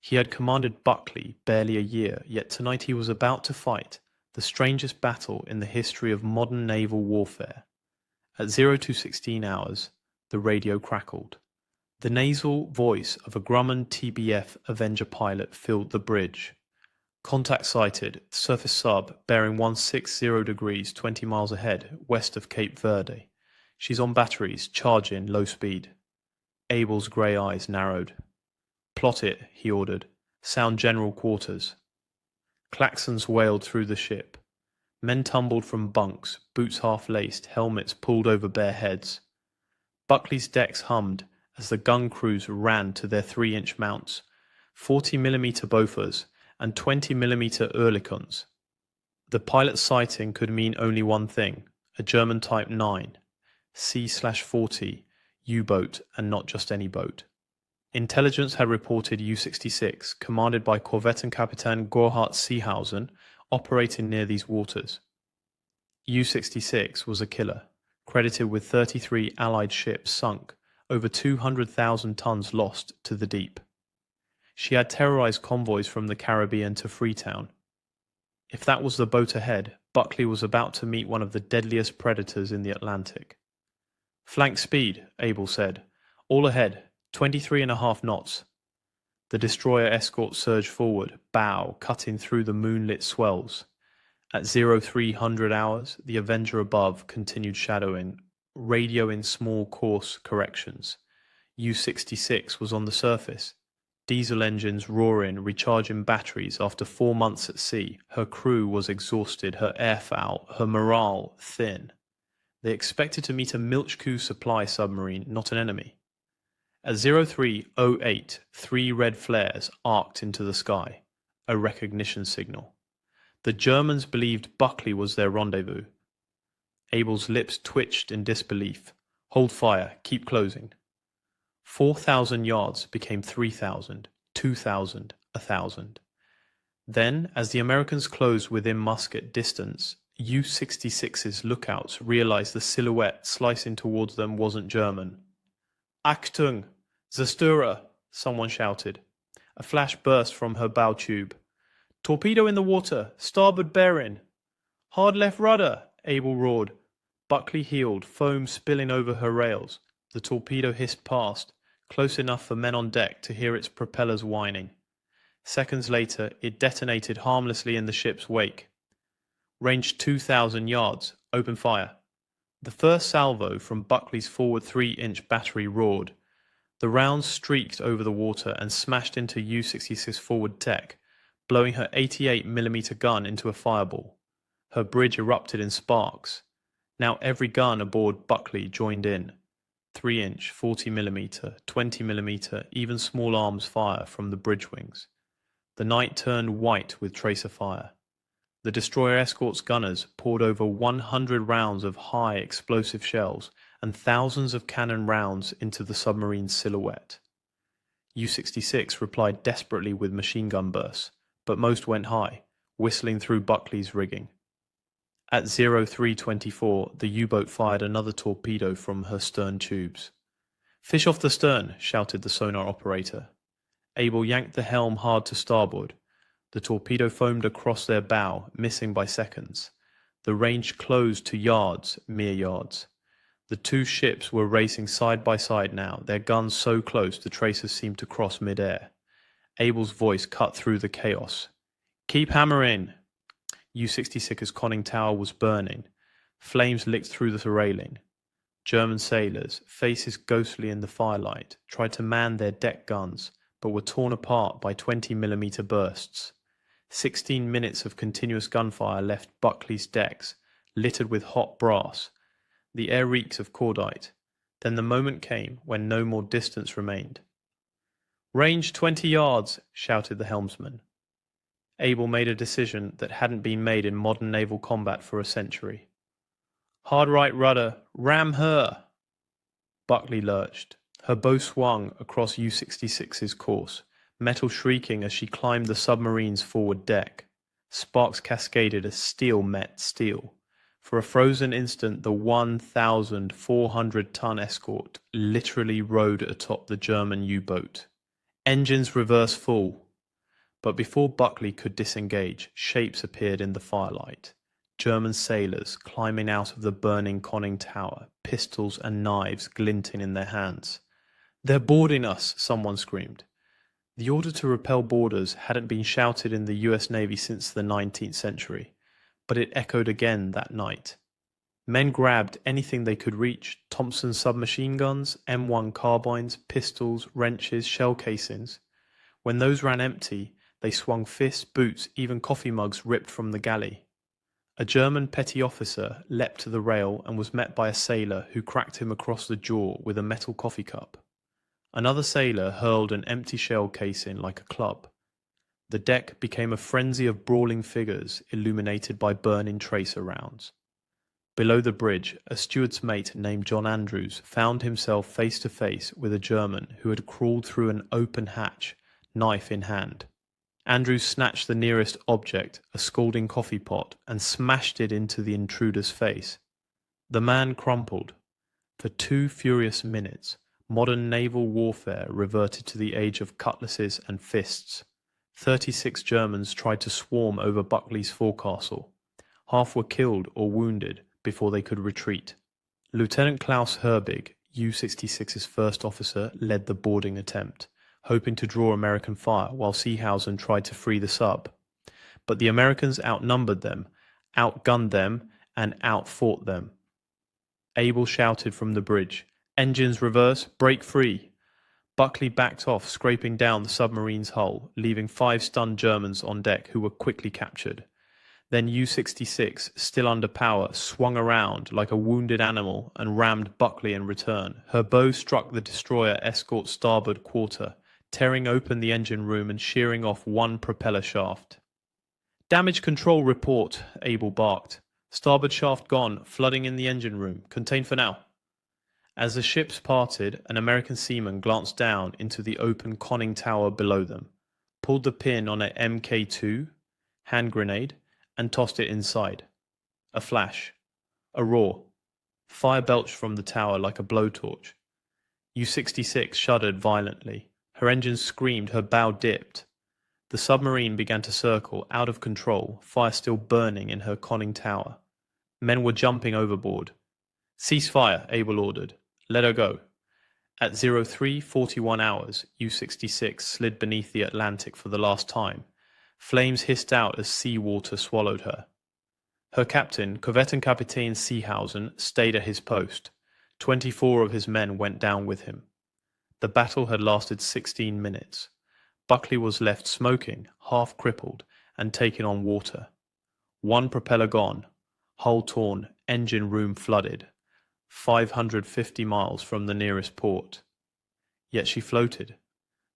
He had commanded Buckley barely a year, yet tonight he was about to fight the strangest battle in the history of modern naval warfare. At 0216 hours, the radio crackled. The nasal voice of a Grumman TBF Avenger pilot filled the bridge. Contact sighted, surface sub bearing 160 degrees 20 miles ahead, west of Cape Verde. She's on batteries, charging, low speed. Abel's grey eyes narrowed. Plot it, he ordered. Sound general quarters. Klaxons wailed through the ship. Men tumbled from bunks, boots half-laced, helmets pulled over bare heads. Buckley's decks hummed as the gun crews ran to their 3-inch mounts, 40mm Bofors, and 20mm Oerlikons. The pilot's sighting could mean only one thing: a German Type 9, C/40 U-boat, and not just any boat. Intelligence had reported U-66, commanded by Korvettenkapitän Gerhard Seehausen, operating near these waters. U-66 was a killer, credited with 33 Allied ships sunk, over 200,000 tons lost to the deep. She had terrorized convoys from the Caribbean to Freetown. If that was the boat ahead, Buckley was about to meet one of the deadliest predators in the Atlantic. "Flank speed," Abel said. "All ahead, 23.5 knots. The destroyer escort surged forward, bow cutting through the moonlit swells. At 0300 hours, the Avenger above continued shadowing, radioing small course corrections. U-66 was on the surface. Diesel engines roaring, recharging batteries after 4 months at sea. Her crew was exhausted, her airfoul, her morale thin. They expected to meet a Milchkuh supply submarine, not an enemy. At 0308, 3 red flares arced into the sky, a recognition signal. The Germans believed Buckley was their rendezvous. Abel's lips twitched in disbelief. "Hold fire, keep closing." 4,000 yards became 3,000, 2,000, 1,000. Then, as the Americans closed within musket distance, U-66's lookouts realized the silhouette slicing towards them wasn't German. "Achtung! Zerstörer!" someone shouted. A flash burst from her bow tube. "Torpedo in the water! Starboard bearing!" "Hard left rudder!" Abel roared. Buckley heeled, foam spilling over her rails. The torpedo hissed past, close enough for men on deck to hear its propellers whining. Seconds later, it detonated harmlessly in the ship's wake. Range 2,000 yards. Open fire. The first salvo from Buckley's forward 3-inch battery roared. The rounds streaked over the water and smashed into U-66's forward deck, blowing her 88mm gun into a fireball. Her bridge erupted in sparks. Now every gun aboard Buckley joined in. 3-inch, 40mm, 20mm, even small arms fire from the bridge wings. The night turned white with tracer fire. The destroyer escort's gunners poured over 100 rounds of high explosive shells and thousands of cannon rounds into the submarine's silhouette. U-66 replied desperately with machine gun bursts, but most went high, whistling through Buckley's rigging. At 0324, the U-boat fired another torpedo from her stern tubes. "Fish off the stern," shouted the sonar operator. Abel yanked the helm hard to starboard. The torpedo foamed across their bow, missing by seconds. The range closed to yards, mere yards. The two ships were racing side by side now, their guns so close the tracers seemed to cross mid-air. Abel's voice cut through the chaos. "Keep hammering!" U-66's conning tower was burning. Flames licked through the railing. German sailors, faces ghostly in the firelight, tried to man their deck guns, but were torn apart by 20mm bursts. 16 minutes of continuous gunfire left Buckley's decks, littered with hot brass. The air reeks of cordite. Then the moment came when no more distance remained. "Range 20 yards," shouted the helmsman. Abel made a decision that hadn't been made in modern naval combat for a century. "Hard right rudder, ram her!" Buckley lurched. Her bow swung across U-66's course, metal shrieking as she climbed the submarine's forward deck. Sparks cascaded as steel met steel. For a frozen instant, the 1,400-ton escort literally rode atop the German U-boat. Engines reverse full. But before Buckley could disengage, shapes appeared in the firelight. German sailors climbing out of the burning conning tower, pistols and knives glinting in their hands. "They're boarding us," someone screamed. The order to repel boarders hadn't been shouted in the US Navy since the 19th century, but it echoed again that night. Men grabbed anything they could reach: Thompson submachine guns, M1 carbines, pistols, wrenches, shell casings. When those ran empty, they swung fists, boots, even coffee mugs ripped from the galley. A German petty officer leapt to the rail and was met by a sailor who cracked him across the jaw with a metal coffee cup. Another sailor hurled an empty shell casing like a club. The deck became a frenzy of brawling figures illuminated by burning tracer rounds. Below the bridge, a steward's mate named John Andrews found himself face to face with a German who had crawled through an open hatch, knife in hand. Andrews snatched the nearest object, a scalding coffee pot, and smashed it into the intruder's face. The man crumpled. For 2 furious minutes, modern naval warfare reverted to the age of cutlasses and fists. 36 Germans tried to swarm over Buckley's forecastle. Half were killed or wounded before they could retreat. Lieutenant Klaus Herbig, U-66's first officer, led the boarding attempt, hoping to draw American fire while Seehausen tried to free the sub. But the Americans outnumbered them, outgunned them, and outfought them. Abel shouted from the bridge, "Engines reverse, break free!" Buckley backed off, scraping down the submarine's hull, leaving 5 stunned Germans on deck who were quickly captured. Then U-66, still under power, swung around like a wounded animal and rammed Buckley in return. Her bow struck the destroyer escort's starboard quarter, tearing open the engine room and shearing off one propeller shaft. "Damage control report," Abel barked. "Starboard shaft gone, flooding in the engine room. Contain for now." As the ships parted, an American seaman glanced down into the open conning tower below them, pulled the pin on a Mk2 hand grenade, and tossed it inside. A flash. A roar. Fire belched from the tower like a blowtorch. U-66 shuddered violently. Her engines screamed, her bow dipped. The submarine began to circle, out of control, fire still burning in her conning tower. Men were jumping overboard. "Cease fire," Abel ordered. "Let her go." At 03:41 hours, U-66 slid beneath the Atlantic for the last time. Flames hissed out as sea water swallowed her. Her captain, Korvettenkapitän Seehausen, stayed at his post. 24 of his men went down with him. The battle had lasted 16 minutes. Buckley was left smoking, half crippled, and taking on water. 1 propeller gone, hull torn, engine room flooded, 550 miles from the nearest port. Yet she floated.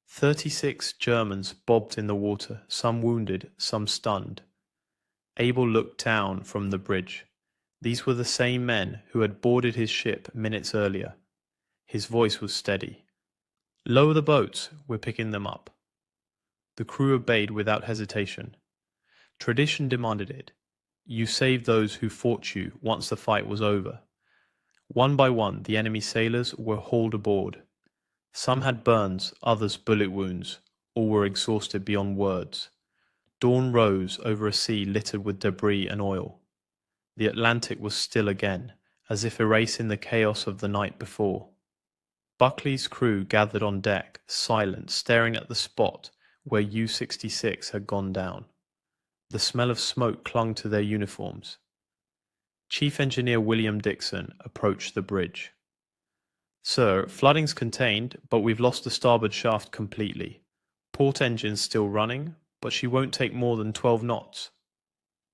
36 Germans bobbed in the water, some wounded, some stunned. Abel looked down from the bridge. These were the same men who had boarded his ship minutes earlier. His voice was steady. "Lower the boats, we're picking them up." The crew obeyed without hesitation. Tradition demanded it. You saved those who fought you once the fight was over. One by one, the enemy sailors were hauled aboard. Some had burns, others bullet wounds. All were exhausted beyond words. Dawn rose over a sea littered with debris and oil. The Atlantic was still again, as if erasing the chaos of the night before. Buckley's crew gathered on deck, silent, staring at the spot where U-66 had gone down. The smell of smoke clung to their uniforms. Chief Engineer William Dixon approached the bridge. "Sir, flooding's contained, but we've lost the starboard shaft completely. Port engine's still running, but she won't take more than 12 knots.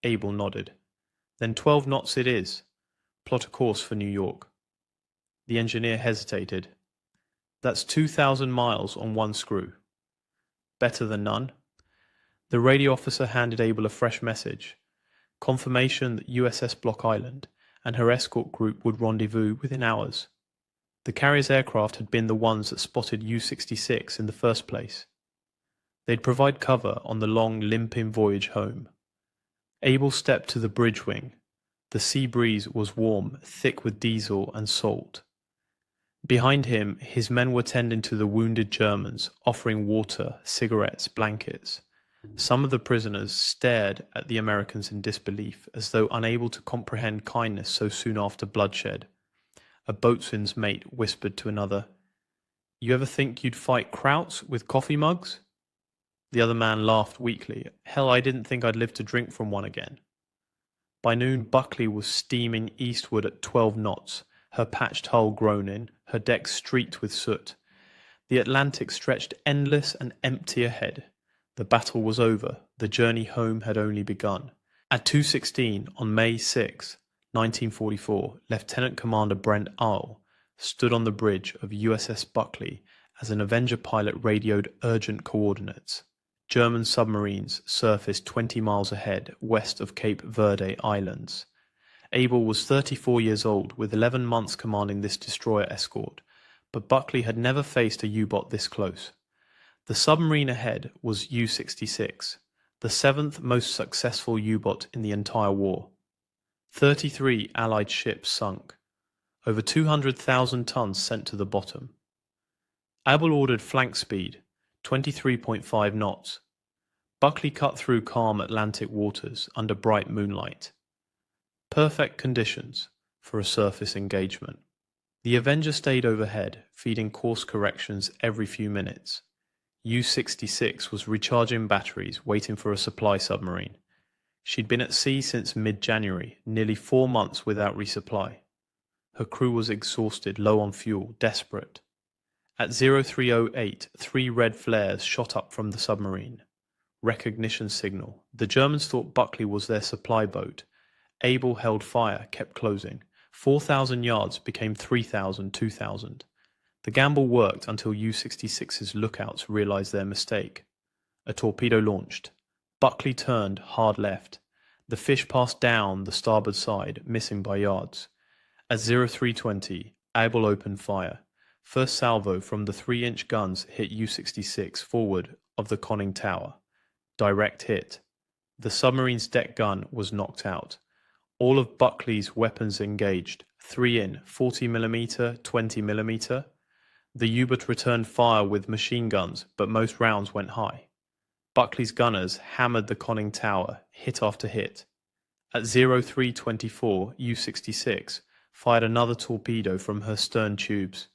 Abel nodded. "Then 12 knots it is. Plot a course for New York." The engineer hesitated. "That's 2,000 miles on one screw." "Better than none." The radio officer handed Abel a fresh message. Confirmation that USS Block Island and her escort group would rendezvous within hours. The carrier's aircraft had been the ones that spotted U-66 in the first place. They'd provide cover on the long, limping voyage home. Abel stepped to the bridge wing. The sea breeze was warm, thick with diesel and salt. Behind him, his men were tending to the wounded Germans, offering water, cigarettes, blankets. Some of the prisoners stared at the Americans in disbelief, as though unable to comprehend kindness so soon after bloodshed. A boatswain's mate whispered to another, "You ever think you'd fight Krauts with coffee mugs?" The other man laughed weakly. "Hell, I didn't think I'd live to drink from one again." By noon, Buckley was steaming eastward at 12 knots, her patched hull groaning, her deck streaked with soot. The Atlantic stretched endless and empty ahead. The battle was over. The journey home had only begun. At 2:16 on May 6, 1944, Lieutenant Commander Brent Isle stood on the bridge of USS Buckley as an Avenger pilot radioed urgent coordinates. German submarines surfaced 20 miles ahead west of Cape Verde Islands. Abel was 34 years old, with 11 months commanding this destroyer escort, but Buckley had never faced a U-boat this close. The submarine ahead was U-66, the seventh most successful U-boat in the entire war. 33 Allied ships sunk, over 200,000 tons sent to the bottom. Abel ordered flank speed, 23.5 knots. Buckley cut through calm Atlantic waters under bright moonlight. Perfect conditions for a surface engagement. The Avenger stayed overhead, feeding course corrections every few minutes. U-66 was recharging batteries, waiting for a supply submarine. She'd been at sea since mid-January, nearly 4 months without resupply. Her crew was exhausted, low on fuel, desperate. At 0308, 3 red flares shot up from the submarine. Recognition signal. The Germans thought Buckley was their supply boat. Abel held fire, kept closing. 4,000 yards became 3,000, 2,000. The gamble worked until U-66's lookouts realized their mistake. A torpedo launched. Buckley turned hard left. The fish passed down the starboard side, missing by yards. At 0320, Abel opened fire. First salvo from the 3-inch guns hit U-66 forward of the conning tower. Direct hit. The submarine's deck gun was knocked out. All of Buckley's weapons engaged, 3 in, 40mm, 20mm. The U-boat returned fire with machine guns, but most rounds went high. Buckley's gunners hammered the conning tower, hit after hit. At 0324, U-66 fired another torpedo from her stern tubes.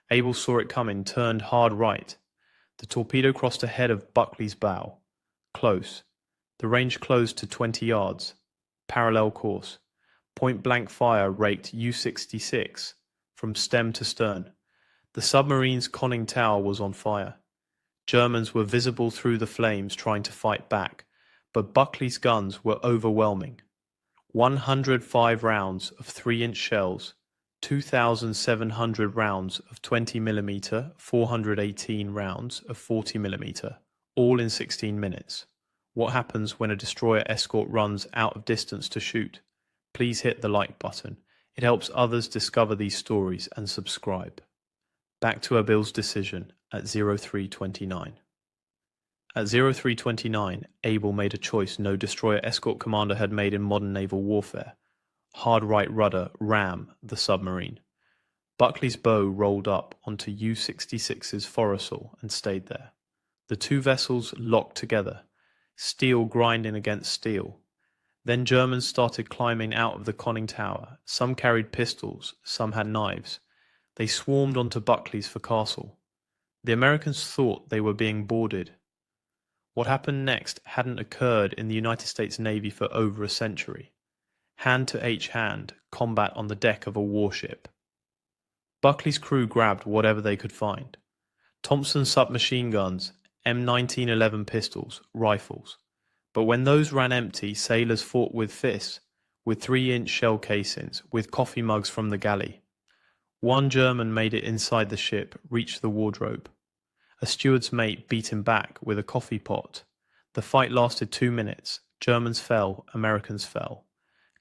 Abel saw it coming, turned hard right. The torpedo crossed ahead of Buckley's bow. Close. The range closed to 20 yards. Parallel course. Point-blank fire raked U-66 from stem to stern. The submarine's conning tower was on fire. Germans were visible through the flames trying to fight back, but Buckley's guns were overwhelming. 105 rounds of 3-inch shells, 2,700 rounds of 20mm, 418 rounds of 40mm, all in 16 minutes. What happens when a destroyer escort runs out of distance to shoot? Please hit the like button. It helps others discover these stories and subscribe. Back to Abil's decision at 0329. At 0329, Abel made a choice no destroyer escort commander had made in modern naval warfare. Hard right rudder ram the submarine. Buckley's bow rolled up onto U-66's foresail and stayed there. The two vessels locked together, steel grinding against steel. Then Germans started climbing out of the conning tower. Some carried pistols, some had knives. They swarmed onto Buckley's forecastle. The Americans thought they were being boarded. What happened next hadn't occurred in the United States Navy for over a century. Hand to hand, combat on the deck of a warship. Buckley's crew grabbed whatever they could find. Thompson submachine guns, M1911 pistols, rifles. But when those ran empty, sailors fought with fists, with 3-inch shell casings, with coffee mugs from the galley. One German made it inside the ship, reached the wardrobe. A steward's mate beat him back with a coffee pot. The fight lasted 2 minutes. Germans fell, Americans fell.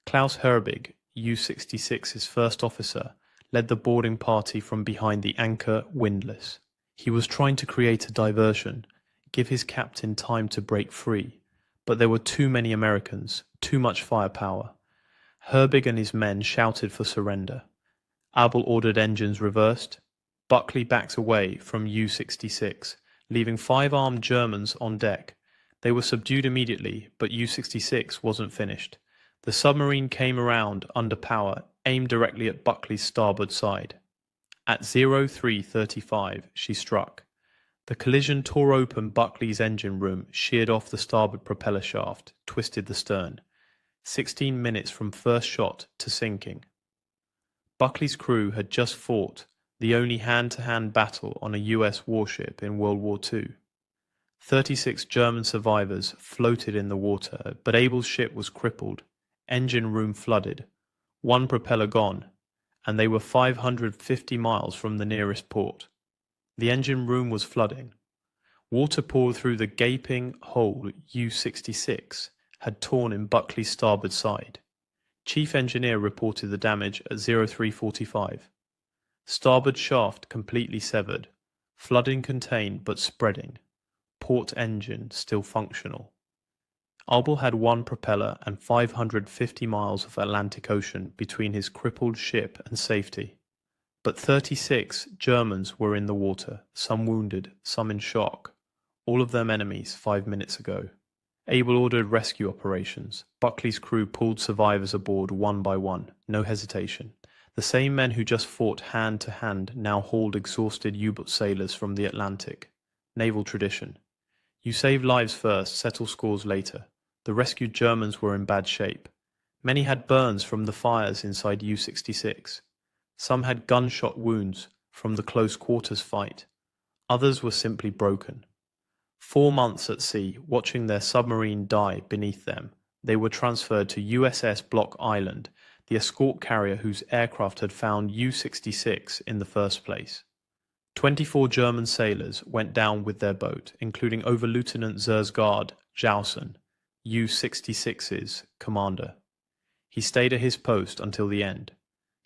Klaus Herbig, U-66's first officer, led the boarding party from behind the anchor windlass. He was trying to create a diversion, give his captain time to break free, but there were too many Americans, too much firepower. Herbig and his men shouted for surrender. Abel ordered engines reversed. Buckley backed away from U-66, leaving 5 armed Germans on deck. They were subdued immediately, but U-66 wasn't finished. The submarine came around under power, aimed directly at Buckley's starboard side. At 0335, she struck. The collision tore open Buckley's engine room, sheared off the starboard propeller shaft, twisted the stern. 16 minutes from first shot to sinking. Buckley's crew had just fought the only hand-to-hand battle on a US warship in World War II. 36 German survivors floated in the water, but Abel's ship was crippled, engine room flooded, 1 propeller gone, and they were 550 miles from the nearest port. The engine room was flooding. Water poured through the gaping hole U-66 had torn in Buckley's starboard side. Chief engineer reported the damage at 0345. Starboard shaft completely severed. Flooding contained but spreading. Port engine still functional. Abel had one propeller and 550 miles of Atlantic Ocean between his crippled ship and safety. But 36 Germans were in the water, some wounded, some in shock, all of them enemies 5 minutes ago. Abel ordered rescue operations. Buckley's crew pulled survivors aboard one by one, no hesitation. The same men who just fought hand to hand now hauled exhausted U-boat sailors from the Atlantic. Naval tradition. You save lives first, settle scores later. The rescued Germans were in bad shape. Many had burns from the fires inside U-66. Some had gunshot wounds from the close quarters fight. Others were simply broken. 4 months at sea, watching their submarine die beneath them, they were transferred to USS Block Island, the escort carrier whose aircraft had found U-66 in the first place. 24 German sailors went down with their boat, including Overlieutenant Zersgaard Jausen, U-66's commander. He stayed at his post until the end.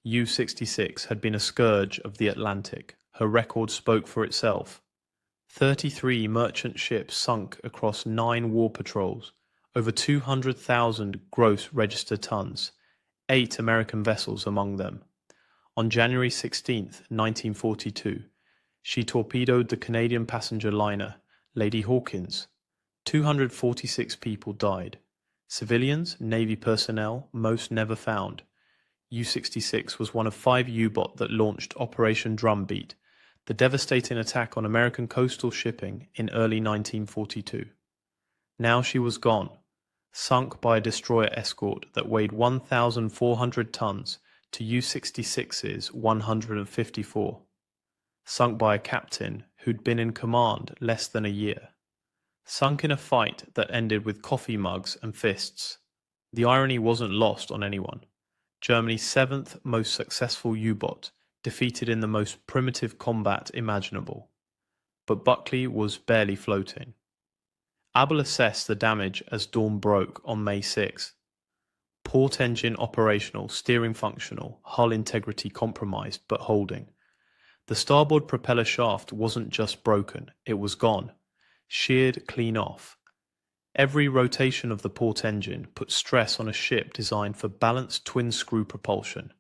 U-66 had been a scourge of the Atlantic. Her record spoke for itself. 33 merchant ships sunk across 9 war patrols, over 200,000 gross registered tons, 8 American vessels among them. On January 16, 1942, she torpedoed the Canadian passenger liner Lady Hawkins. 246 people died. Civilians, Navy personnel, most never found. U-66 was one of 5 U-boats that launched Operation Drumbeat, the devastating attack on American coastal shipping in early 1942. Now she was gone, sunk by a destroyer escort that weighed 1,400 tons to U-66's 154. Sunk by a captain who'd been in command less than a year. Sunk in a fight that ended with coffee mugs and fists. The irony wasn't lost on anyone. Germany's 7th most successful U-boat, defeated in the most primitive combat imaginable. But Buckley was barely floating. Abel assessed the damage as dawn broke on May 6. Port engine operational, steering functional, hull integrity compromised but holding. The starboard propeller shaft wasn't just broken, it was gone, sheared clean off. Every rotation of the port engine put stress on a ship designed for balanced twin-screw propulsion.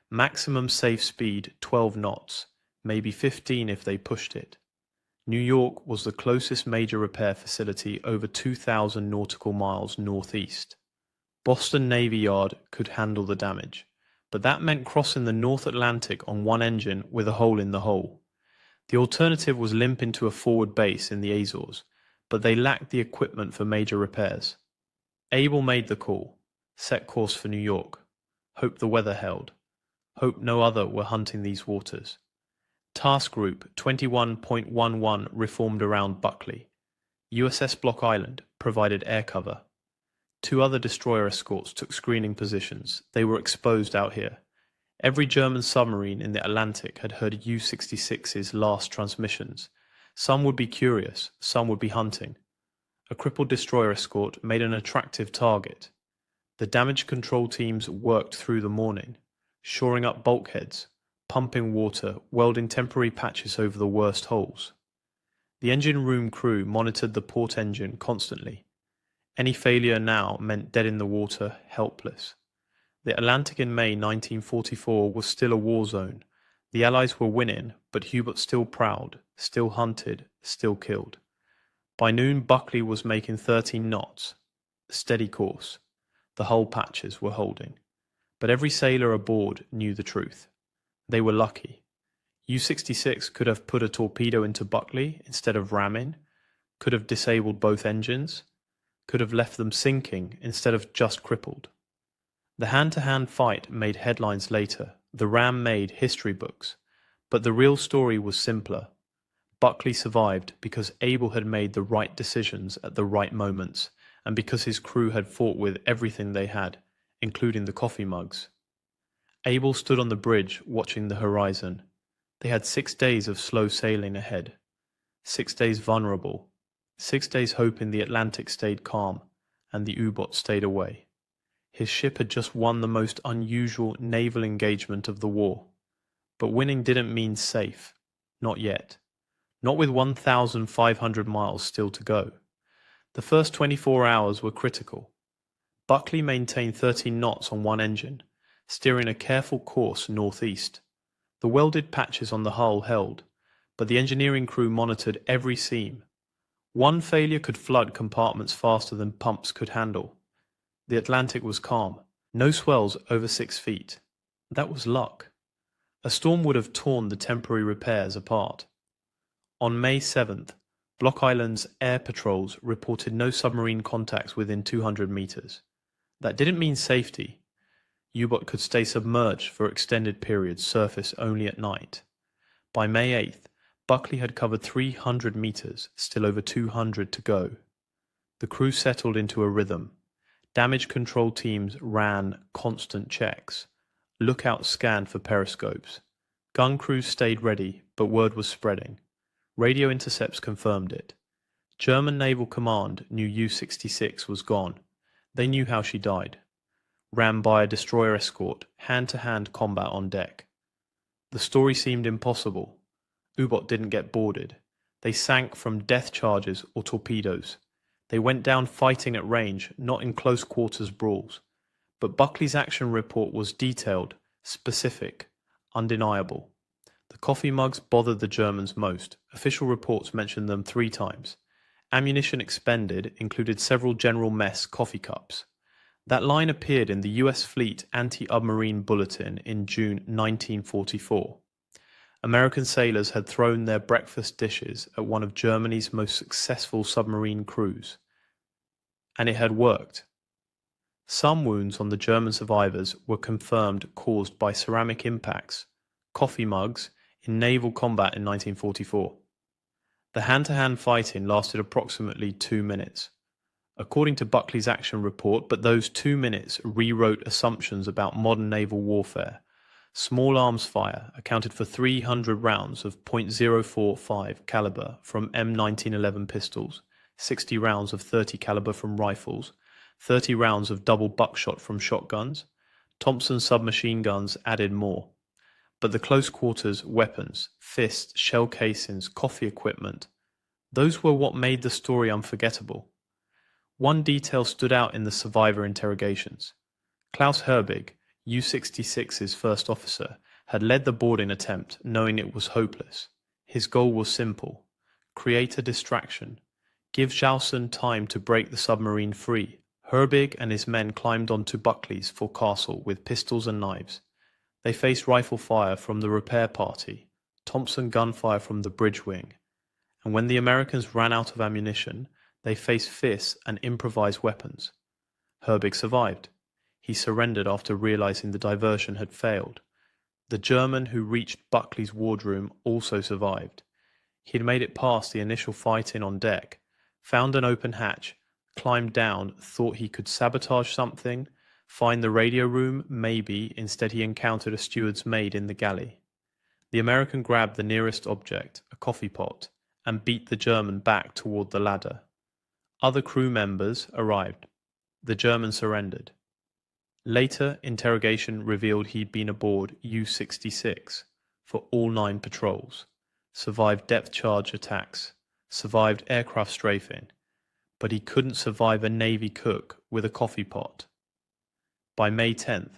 Maximum safe speed 12 knots, maybe 15 if they pushed it. New York was the closest major repair facility over 2,000 nautical miles northeast. Boston Navy Yard could handle the damage, but that meant crossing the North Atlantic on one engine with a hole in the hull. The alternative was limp into a forward base in the Azores, but they lacked the equipment for major repairs. Abel made the call, set course for New York, hoped the weather held, hoped no other were hunting these waters. Task Group 21.11 reformed around Buckley. USS Block Island provided air cover. 2 other destroyer escorts took screening positions. They were exposed out here. Every German submarine in the Atlantic had heard U-66's last transmissions. Some would be curious, some would be hunting. A crippled destroyer escort made an attractive target. The damage control teams worked through the morning, shoring up bulkheads, pumping water, welding temporary patches over the worst holes. The engine room crew monitored the port engine constantly. Any failure now meant dead in the water, helpless. The Atlantic in May 1944 was still a war zone. The Allies were winning, but Hubert still proud, still hunted, still killed. By noon, Buckley was making 13 knots. Steady course. The hull patches were holding. But every sailor aboard knew the truth. They were lucky. U-66 could have put a torpedo into Buckley instead of ramming, could have disabled both engines, could have left them sinking instead of just crippled. The hand-to-hand fight made headlines later. The ram made history books. But the real story was simpler. Buckley survived because Abel had made the right decisions at the right moments, and because his crew had fought with everything they had, including the coffee mugs. Abel stood on the bridge watching the horizon. They had 6 days of slow sailing ahead, 6 days vulnerable, 6 days hoping the Atlantic stayed calm and the U-boat stayed away. His ship had just won the most unusual naval engagement of the war. But winning didn't mean safe. Not yet. Not with 1,500 miles still to go. The first 24 hours were critical. Buckley maintained 13 knots on one engine, steering a careful course northeast. The welded patches on the hull held, but the engineering crew monitored every seam. One failure could flood compartments faster than pumps could handle. The Atlantic was calm. No swells over 6 feet. That was luck. A storm would have torn the temporary repairs apart. On May 7th, Block Island's air patrols reported no submarine contacts within 200 meters. That didn't mean safety. U-boat could stay submerged for extended periods, surface only at night. By May 8th, Buckley had covered 300 meters, still over 200 to go. The crew settled into a rhythm. Damage control teams ran constant checks. Lookouts scanned for periscopes. Gun crews stayed ready, but word was spreading. Radio intercepts confirmed it. German Naval Command knew U-66 was gone. They knew how she died. Rammed by a destroyer escort, hand-to-hand combat on deck. The story seemed impossible. U-boat didn't get boarded. They sank from death charges or torpedoes. They went down fighting at range, not in close quarters brawls. But Buckley's action report was detailed, specific, undeniable. The coffee mugs bothered the Germans most. Official reports mentioned them 3 times. Ammunition expended included several General Mess coffee cups. That line appeared in the US Fleet Anti-Submarine Bulletin in June 1944. American sailors had thrown their breakfast dishes at one of Germany's most successful submarine crews. And it had worked. Some wounds on the German survivors were confirmed caused by ceramic impacts, coffee mugs, in naval combat in 1944. The hand-to-hand fighting lasted approximately 2 minutes. According to Buckley's action report, but those 2 minutes rewrote assumptions about modern naval warfare. Small arms fire accounted for 300 rounds of .045 caliber from M1911 pistols, 60 rounds of .30 caliber from rifles, 30 rounds of double buckshot from shotguns. Thompson submachine guns added more. But the close quarters weapons, fists, shell casings, coffee equipment, those were what made the story unforgettable. One detail stood out in the survivor interrogations. Klaus Herbig, U-66's first officer, had led the boarding attempt knowing it was hopeless. His goal was simple: create a distraction, give Jausen time to break the submarine free. Herbig and his men climbed onto Buckley's forecastle with pistols and knives. They faced rifle fire from the repair party, Thompson gunfire from the bridge wing, and when the Americans ran out of ammunition, they faced fists and improvised weapons. Herbig survived. He surrendered after realizing the diversion had failed. The German who reached Buckley's wardroom also survived. He had made it past the initial fighting on deck, found an open hatch, climbed down, thought he could sabotage something, find the radio room, maybe. Instead he encountered a steward's maid in the galley. The American grabbed the nearest object, a coffee pot, and beat the German back toward the ladder. Other crew members arrived. The German surrendered. Later, interrogation revealed he'd been aboard U-66 for all 9 patrols, survived depth charge attacks, survived aircraft strafing, but he couldn't survive a Navy cook with a coffee pot. By May 10th,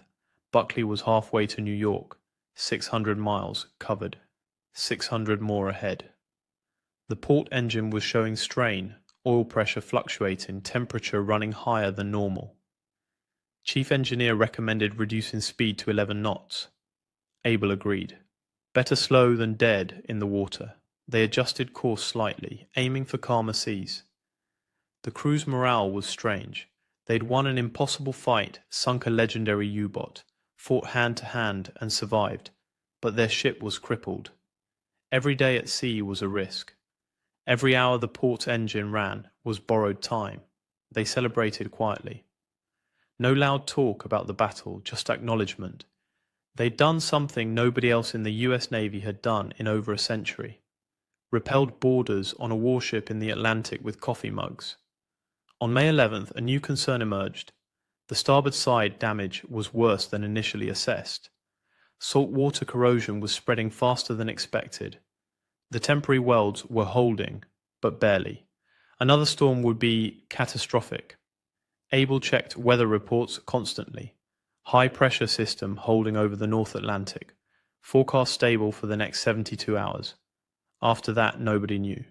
Buckley was halfway to New York, 600 miles covered, 600 more ahead. The port engine was showing strain, oil pressure fluctuating, temperature running higher than normal. Chief engineer recommended reducing speed to 11 knots. Abel agreed. Better slow than dead in the water. They adjusted course slightly, aiming for calmer seas. The crew's morale was strange. They'd won an impossible fight, sunk a legendary U-boat, fought hand-to-hand and survived, but their ship was crippled. Every day at sea was a risk. Every hour the port engine ran was borrowed time. They celebrated quietly. No loud talk about the battle, just acknowledgement. They'd done something nobody else in the US Navy had done in over a century. Repelled boarders on a warship in the Atlantic with coffee mugs. On May 11th, a new concern emerged. The starboard side damage was worse than initially assessed. Saltwater corrosion was spreading faster than expected. The temporary welds were holding, but barely. Another storm would be catastrophic. Able checked weather reports constantly. High pressure system holding over the North Atlantic. Forecast stable for the next 72 hours. After that, nobody knew.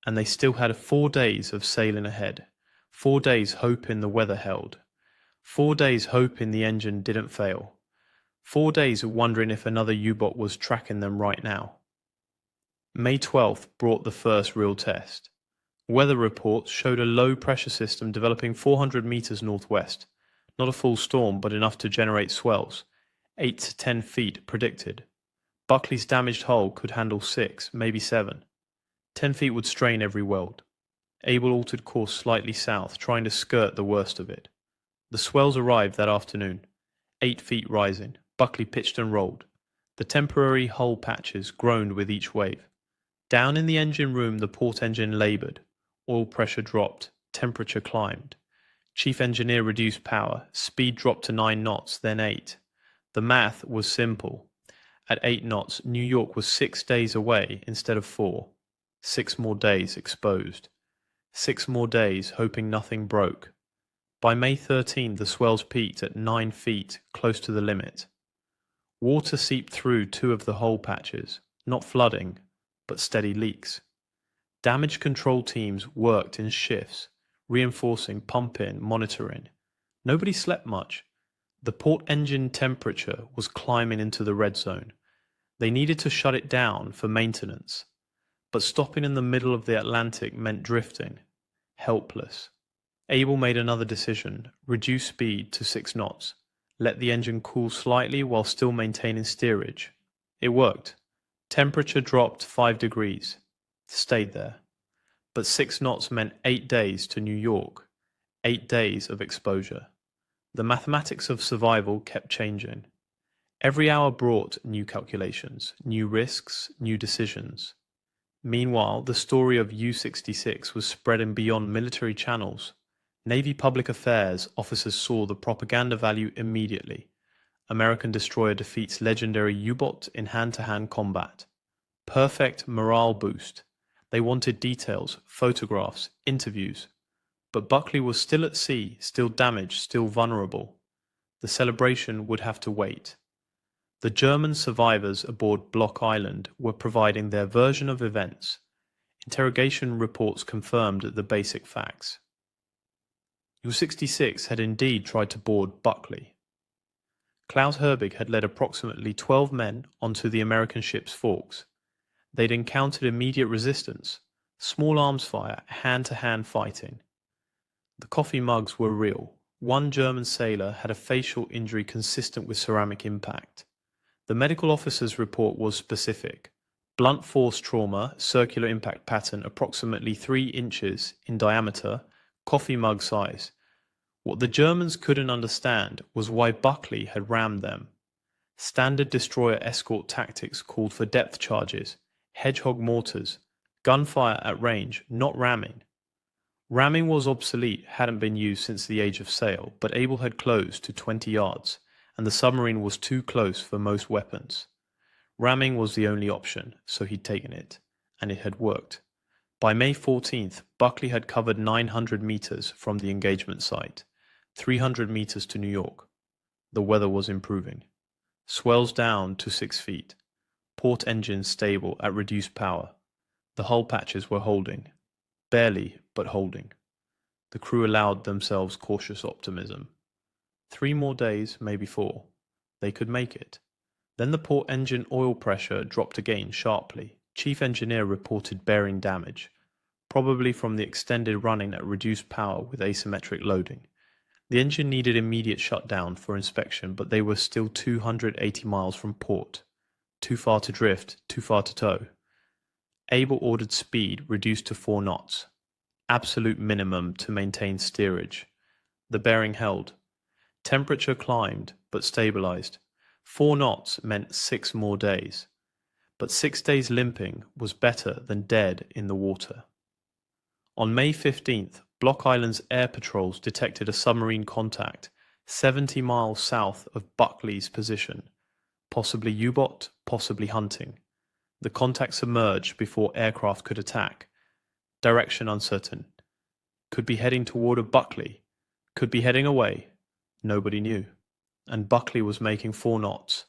And they still had 4 days of sailing ahead. 4 days hoping the weather held. 4 days hoping the engine didn't fail. 4 days wondering if another U-boat was tracking them right now. May 12th brought the first real test. Weather reports showed a low pressure system developing 400 meters northwest. Not a full storm, but enough to generate swells. 8 to 10 feet predicted. Buckley's damaged hull could handle 6, maybe 7. 10 feet would strain every weld. Able altered course slightly south, trying to skirt the worst of it. The swells arrived that afternoon. 8 feet rising. Buckley pitched and rolled. The temporary hull patches groaned with each wave. Down in the engine room the port engine laboured. Oil pressure dropped. Temperature climbed. Chief engineer reduced power. Speed dropped to 9 knots, then 8. The math was simple. At 8 knots, New York was 6 days away instead of 4. 6 more days exposed. 6 more days hoping nothing broke. By May 13, the swells peaked at 9 feet, close to the limit. Water seeped through 2 of the hole patches, not flooding, but steady leaks. Damage control teams worked in shifts, reinforcing, pumping, monitoring. Nobody slept much. The port engine temperature was climbing into the red zone. They needed to shut it down for maintenance. But stopping in the middle of the Atlantic meant drifting. Helpless. Able made another decision, reduce speed to 6 knots. Let the engine cool slightly while still maintaining steerage. It worked. Temperature dropped 5 degrees. Stayed there. But 6 knots meant 8 days to New York. 8 days of exposure. The mathematics of survival kept changing. Every hour brought new calculations, new risks, new decisions. Meanwhile, the story of U-66 was spreading beyond military channels. Navy public affairs officers saw the propaganda value immediately. American destroyer defeats legendary U-boat in hand-to-hand combat. Perfect morale boost. They wanted details, photographs, interviews. But Buckley was still at sea, still damaged, still vulnerable. The celebration would have to wait. The German survivors aboard Block Island were providing their version of events. Interrogation reports confirmed the basic facts. U-66 had indeed tried to board Buckley. Klaus Herbig had led approximately 12 men onto the American ship's forks. They'd encountered immediate resistance, small arms fire, hand-to-hand fighting. The coffee mugs were real. One German sailor had a facial injury consistent with ceramic impact. The medical officer's report was specific. Blunt force trauma, circular impact pattern approximately 3 inches in diameter, coffee mug size. What the Germans couldn't understand was why Buckley had rammed them. Standard destroyer escort tactics called for depth charges, hedgehog mortars, gunfire at range, not ramming. Ramming was obsolete, hadn't been used since the age of sail, but Able had closed to 20 yards, and the submarine was too close for most weapons. Ramming was the only option, so he'd taken it, and it had worked. By May 14th, Buckley had covered 900 meters from the engagement site, 300 meters to New York. The weather was improving. Swells down to 6 feet. Port engines stable at reduced power. The hull patches were holding. Barely, but holding. The crew allowed themselves cautious optimism. 3 more days, maybe 4. They could make it. Then the port engine oil pressure dropped again sharply. Chief engineer reported bearing damage, probably from the extended running at reduced power with asymmetric loading. The engine needed immediate shutdown for inspection, but they were still 280 miles from port. Too far to drift, too far to tow. Able ordered speed reduced to 4 knots. Absolute minimum to maintain steerage. The bearing held. Temperature climbed, but stabilized. 4 knots meant 6 more days, but 6 days limping was better than dead in the water. On May 15th, Block Island's air patrols detected a submarine contact 70 miles south of Buckley's position, possibly U-boat, possibly hunting. The contact submerged before aircraft could attack. Direction uncertain. Could be heading toward Buckley, could be heading away. Nobody knew. And Buckley was making 4 knots.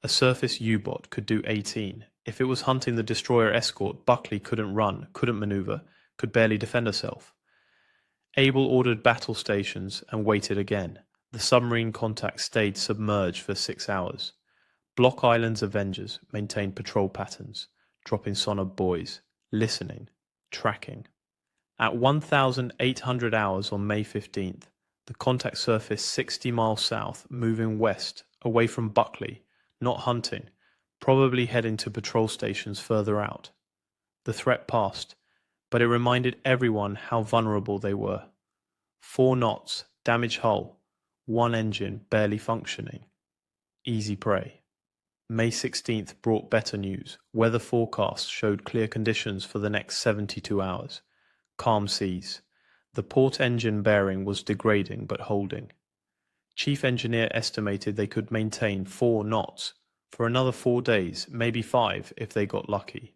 A surface U-boat could do 18. If it was hunting the destroyer escort, Buckley couldn't run, couldn't maneuver, could barely defend herself. Able ordered battle stations and waited again. The submarine contact stayed submerged for 6 hours. Block Island's Avengers maintained patrol patterns, dropping sonar buoys, listening, tracking. At 1,800 hours on May 15th, the contact surfaced 60 miles south, moving west, away from Buckley, not hunting, probably heading to patrol stations further out. The threat passed, but it reminded everyone how vulnerable they were. 4 knots, damaged hull, 1 engine barely functioning. Easy prey. May 16th brought better news. Weather forecasts showed clear conditions for the next 72 hours. Calm seas. The port engine bearing was degrading but holding. Chief engineer estimated they could maintain 4 knots for another 4 days, maybe 5 if they got lucky.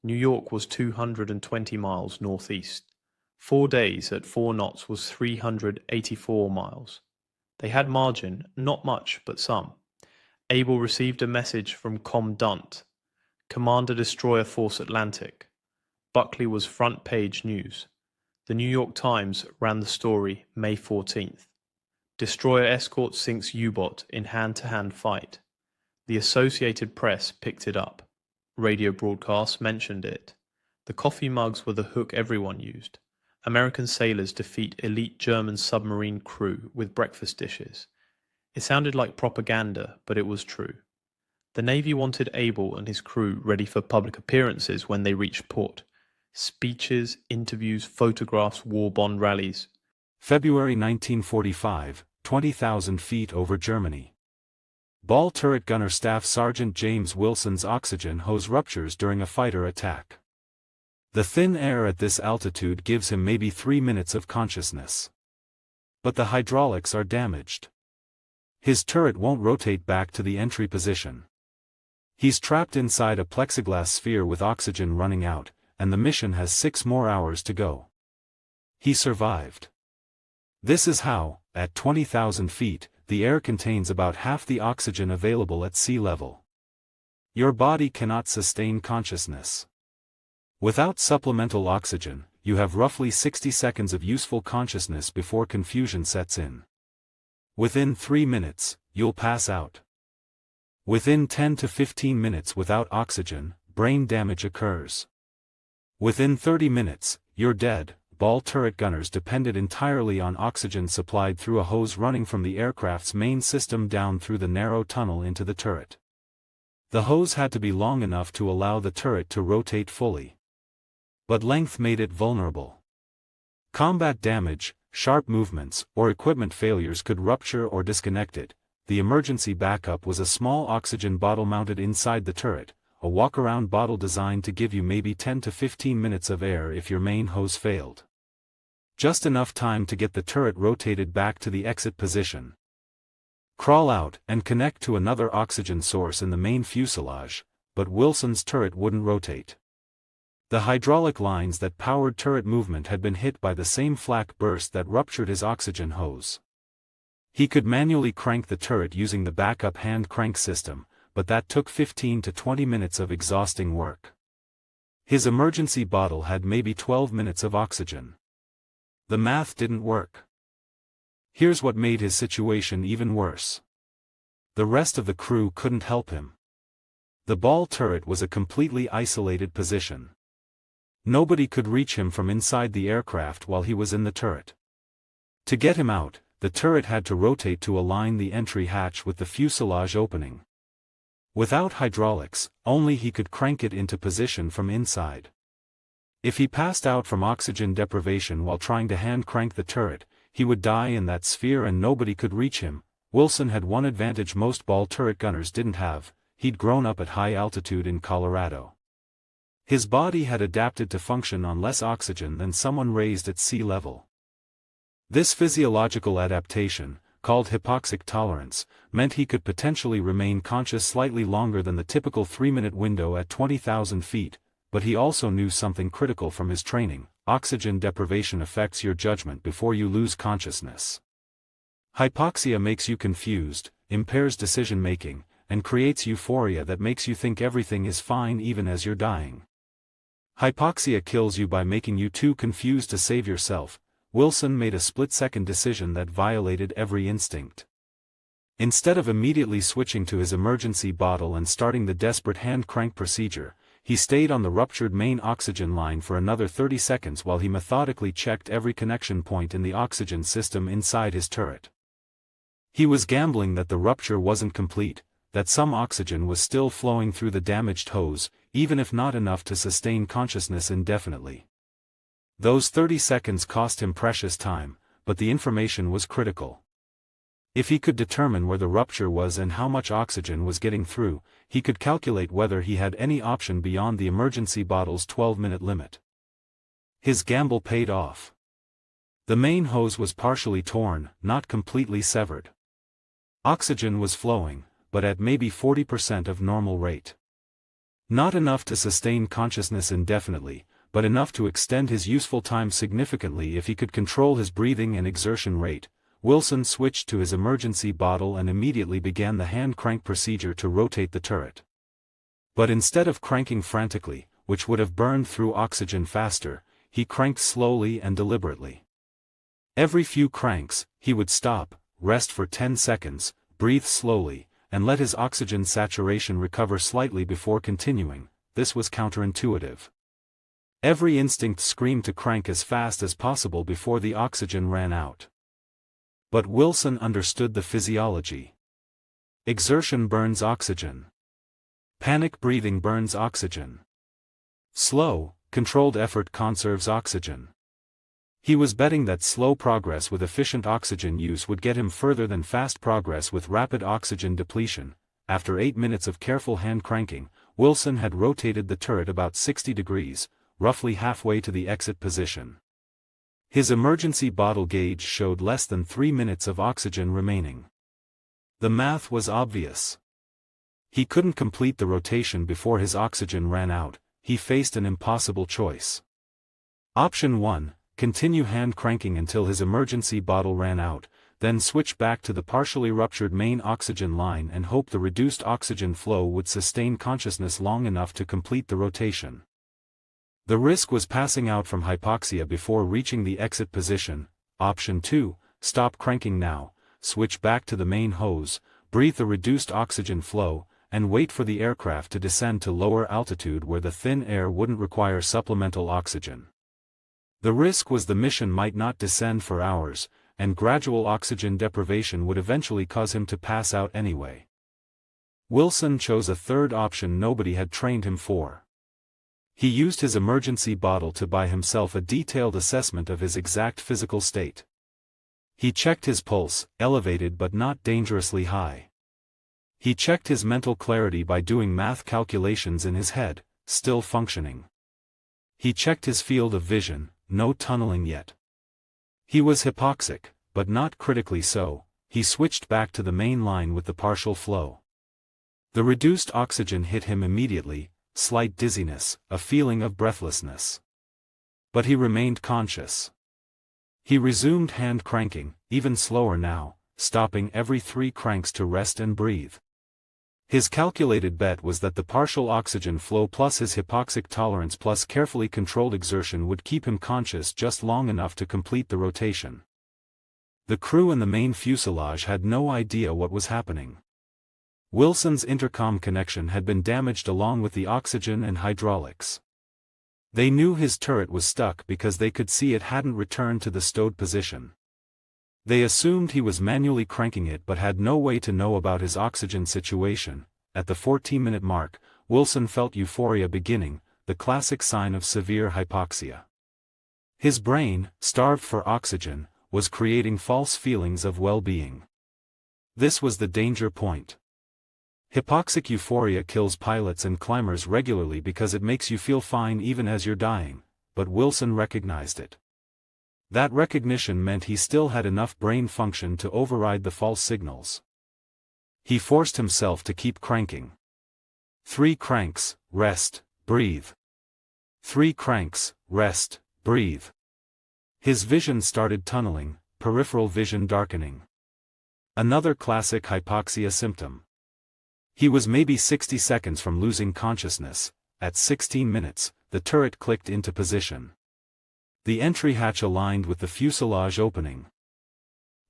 New York was 220 miles northeast. 4 days at 4 knots was 384 miles. They had margin, not much, but some. Able received a message from Commandant, Commander Destroyer Force Atlantic. Buckley was front page news. The New York Times ran the story May 14th. Destroyer escort sinks U-boat in hand-to-hand fight. The Associated Press picked it up. Radio broadcasts mentioned it. The coffee mugs were the hook everyone used. American sailors defeat elite German submarine crew with breakfast dishes. It sounded like propaganda, but it was true. The Navy wanted Able and his crew ready for public appearances when they reached port. Speeches, interviews, photographs, war bond rallies.
February 1945, 20,000 feet over Germany. Ball turret gunner Staff Sergeant James Wilson's oxygen hose ruptures during a fighter attack. The thin air at this altitude gives him maybe 3 minutes of consciousness. But the hydraulics are damaged. His turret won't rotate back to the entry position. He's trapped inside a plexiglass sphere with oxygen running out, and the mission has 6 more hours to go. He survived. This is how, at 20,000 feet, the air contains about half the oxygen available at sea level. Your body cannot sustain consciousness. Without supplemental oxygen, you have roughly 60 seconds of useful consciousness before confusion sets in. Within 3 minutes, you'll pass out. Within 10 to 15 minutes without oxygen, brain damage occurs. Within 30 minutes, you're dead. Ball turret gunners depended entirely on oxygen supplied through a hose running from the aircraft's main system down through the narrow tunnel into the turret. The hose had to be long enough to allow the turret to rotate fully. But length made it vulnerable. Combat damage, sharp movements, or equipment failures could rupture or disconnect it. The emergency backup was a small oxygen bottle mounted inside the turret, a walk-around bottle designed to give you maybe 10 to 15 minutes of air if your main hose failed. Just enough time to get the turret rotated back to the exit position. Crawl out and connect to another oxygen source in the main fuselage, but Wilson's turret wouldn't rotate. The hydraulic lines that powered turret movement had been hit by the same flak burst that ruptured his oxygen hose. He could manually crank the turret using the backup hand crank system, but that took 15 to 20 minutes of exhausting work. His emergency bottle had maybe 12 minutes of oxygen. The math didn't work. Here's what made his situation even worse. The rest of the crew couldn't help him. The ball turret was a completely isolated position. Nobody could reach him from inside the aircraft while he was in the turret. To get him out, the turret had to rotate to align the entry hatch with the fuselage opening. Without hydraulics, only he could crank it into position from inside. If he passed out from oxygen deprivation while trying to hand crank the turret, he would die in that sphere and nobody could reach him, Wilson had one advantage most ball turret gunners didn't have: he'd grown up at high altitude in Colorado. His body had adapted to function on less oxygen than someone raised at sea level. This physiological adaptation, called hypoxic tolerance, meant he could potentially remain conscious slightly longer than the typical 3-minute window at 20,000 feet, but he also knew something critical from his training: oxygen deprivation affects your judgment before you lose consciousness. Hypoxia makes you confused, impairs decision-making, and creates euphoria that makes you think everything is fine even as you're dying. Hypoxia kills you by making you too confused to save yourself. Wilson made a split-second decision that violated every instinct. Instead of immediately switching to his emergency bottle and starting the desperate hand crank procedure, he stayed on the ruptured main oxygen line for another 30 seconds while he methodically checked every connection point in the oxygen system inside his turret. He was gambling that the rupture wasn't complete, that some oxygen was still flowing through the damaged hose, even if not enough to sustain consciousness indefinitely. Those 30 seconds cost him precious time, but the information was critical. If he could determine where the rupture was and how much oxygen was getting through, he could calculate whether he had any option beyond the emergency bottle's 12-minute limit. His gamble paid off. The main hose was partially torn, not completely severed. Oxygen was flowing, but at maybe 40% of normal rate. Not enough to sustain consciousness indefinitely, but enough to extend his useful time significantly if he could control his breathing and exertion rate. Wilson switched to his emergency bottle and immediately began the hand crank procedure to rotate the turret. But instead of cranking frantically, which would have burned through oxygen faster, he cranked slowly and deliberately. Every few cranks, he would stop, rest for 10 seconds, breathe slowly, and let his oxygen saturation recover slightly before continuing. This was counterintuitive. Every instinct screamed to crank as fast as possible before the oxygen ran out. But Wilson understood the physiology. Exertion burns oxygen. Panic breathing burns oxygen. Slow, controlled effort conserves oxygen. He was betting that slow progress with efficient oxygen use would get him further than fast progress with rapid oxygen depletion. After 8 minutes of careful hand cranking, Wilson had rotated the turret about 60 degrees, roughly halfway to the exit position. His emergency bottle gauge showed less than 3 minutes of oxygen remaining. The math was obvious. He couldn't complete the rotation before his oxygen ran out. He faced an impossible choice. Option 1, continue hand cranking until his emergency bottle ran out, then switch back to the partially ruptured main oxygen line and hope the reduced oxygen flow would sustain consciousness long enough to complete the rotation. The risk was passing out from hypoxia before reaching the exit position. Option 2, stop cranking now, switch back to the main hose, breathe the reduced oxygen flow, and wait for the aircraft to descend to lower altitude where the thin air wouldn't require supplemental oxygen. The risk was the mission might not descend for hours, and gradual oxygen deprivation would eventually cause him to pass out anyway. Wilson chose a third option nobody had trained him for. He used his emergency bottle to buy himself a detailed assessment of his exact physical state. He checked his pulse, elevated but not dangerously high. He checked his mental clarity by doing math calculations in his head, still functioning. He checked his field of vision, no tunneling yet. He was hypoxic, but not critically so. He switched back to the main line with the partial flow. The reduced oxygen hit him immediately, slight dizziness, a feeling of breathlessness. But he remained conscious. He resumed hand cranking, even slower now, stopping every 3 cranks to rest and breathe. His calculated bet was that the partial oxygen flow plus his hypoxic tolerance plus carefully controlled exertion would keep him conscious just long enough to complete the rotation. The crew and the main fuselage had no idea what was happening. Wilson's intercom connection had been damaged along with the oxygen and hydraulics. They knew his turret was stuck because they could see it hadn't returned to the stowed position. They assumed he was manually cranking it but had no way to know about his oxygen situation. At the 14-minute mark, Wilson felt euphoria beginning, the classic sign of severe hypoxia. His brain, starved for oxygen, was creating false feelings of well-being. This was the danger point. Hypoxic euphoria kills pilots and climbers regularly because it makes you feel fine even as you're dying, but Wilson recognized it. That recognition meant he still had enough brain function to override the false signals. He forced himself to keep cranking. 3 cranks, rest, breathe. 3 cranks, rest, breathe. His vision started tunneling, peripheral vision darkening. Another classic hypoxia symptom. He was maybe 60 seconds from losing consciousness. At 16 minutes, the turret clicked into position. The entry hatch aligned with the fuselage opening.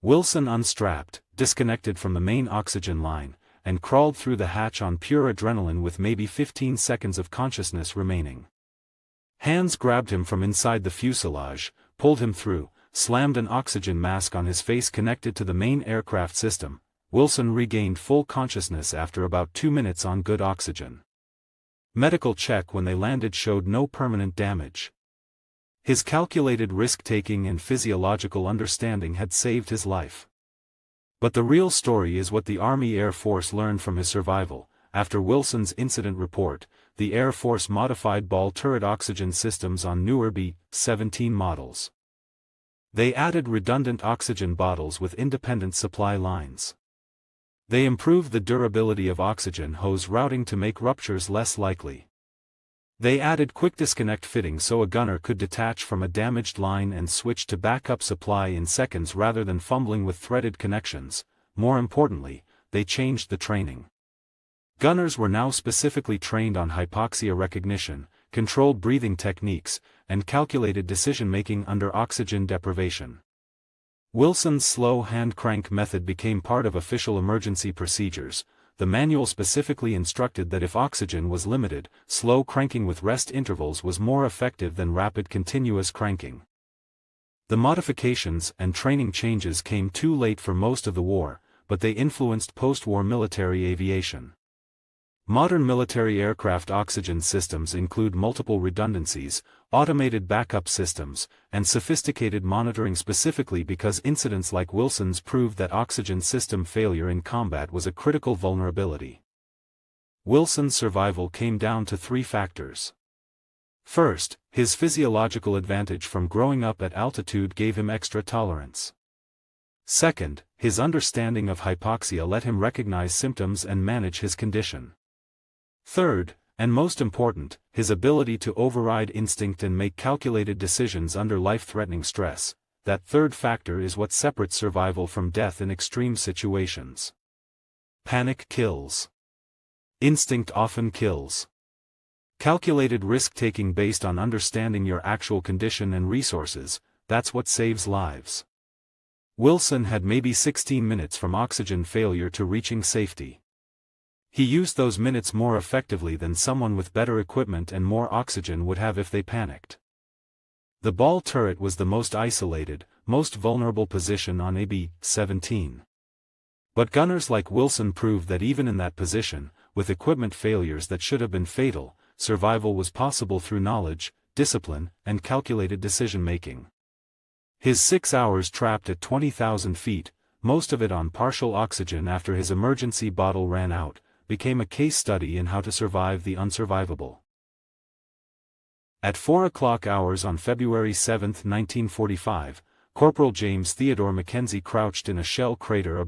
Wilson unstrapped, disconnected from the main oxygen line, and crawled through the hatch on pure adrenaline with maybe 15 seconds of consciousness remaining. Hands grabbed him from inside the fuselage, pulled him through, slammed an oxygen mask on his face connected to the main aircraft system. Wilson regained full consciousness after about 2 minutes on good oxygen. Medical check when they landed showed no permanent damage. His calculated risk-taking and physiological understanding had saved his life. But the real story is what the Army Air Force learned from his survival. After Wilson's incident report, the Air Force modified ball turret oxygen systems on newer B-17 models. They added redundant oxygen bottles with independent supply lines. They improved the durability of oxygen hose routing to make ruptures less likely. They added quick disconnect fittings so a gunner could detach from a damaged line and switch to backup supply in seconds rather than fumbling with threaded connections. More importantly, they changed the training. Gunners were now specifically trained on hypoxia recognition, controlled breathing techniques, and calculated decision-making under oxygen deprivation. Wilson's slow hand crank method became part of official emergency procedures. The manual specifically instructed that if oxygen was limited, slow cranking with rest intervals was more effective than rapid continuous cranking. The modifications and training changes came too late for most of the war, but they influenced post-war military aviation. Modern military aircraft oxygen systems include multiple redundancies, automated backup systems, and sophisticated monitoring specifically because incidents like Wilson's proved that oxygen system failure in combat was a critical vulnerability. Wilson's survival came down to 3 factors. First, his physiological advantage from growing up at altitude gave him extra tolerance. Second, his understanding of hypoxia let him recognize symptoms and manage his condition. Third, and most important, his ability to override instinct and make calculated decisions under life-threatening stress. That third factor is what separates survival from death in extreme situations. Panic kills. Instinct often kills. Calculated risk-taking based on understanding your actual condition and resources, that's what saves lives. Wilson had maybe 16 minutes from oxygen failure to reaching safety. He used those minutes more effectively than someone with better equipment and more oxygen would have if they panicked. The ball turret was the most isolated, most vulnerable position on a B-17. But gunners like Wilson proved that even in that position, with equipment failures that should have been fatal, survival was possible through knowledge, discipline, and calculated decision-making. His 6 hours trapped at 20,000 feet, most of it on partial oxygen after his emergency bottle ran out, became a case study in how to survive the unsurvivable. At 4:00 hours on February 7, 1945, Corporal James Theodore Mackenzie crouched in a shell crater about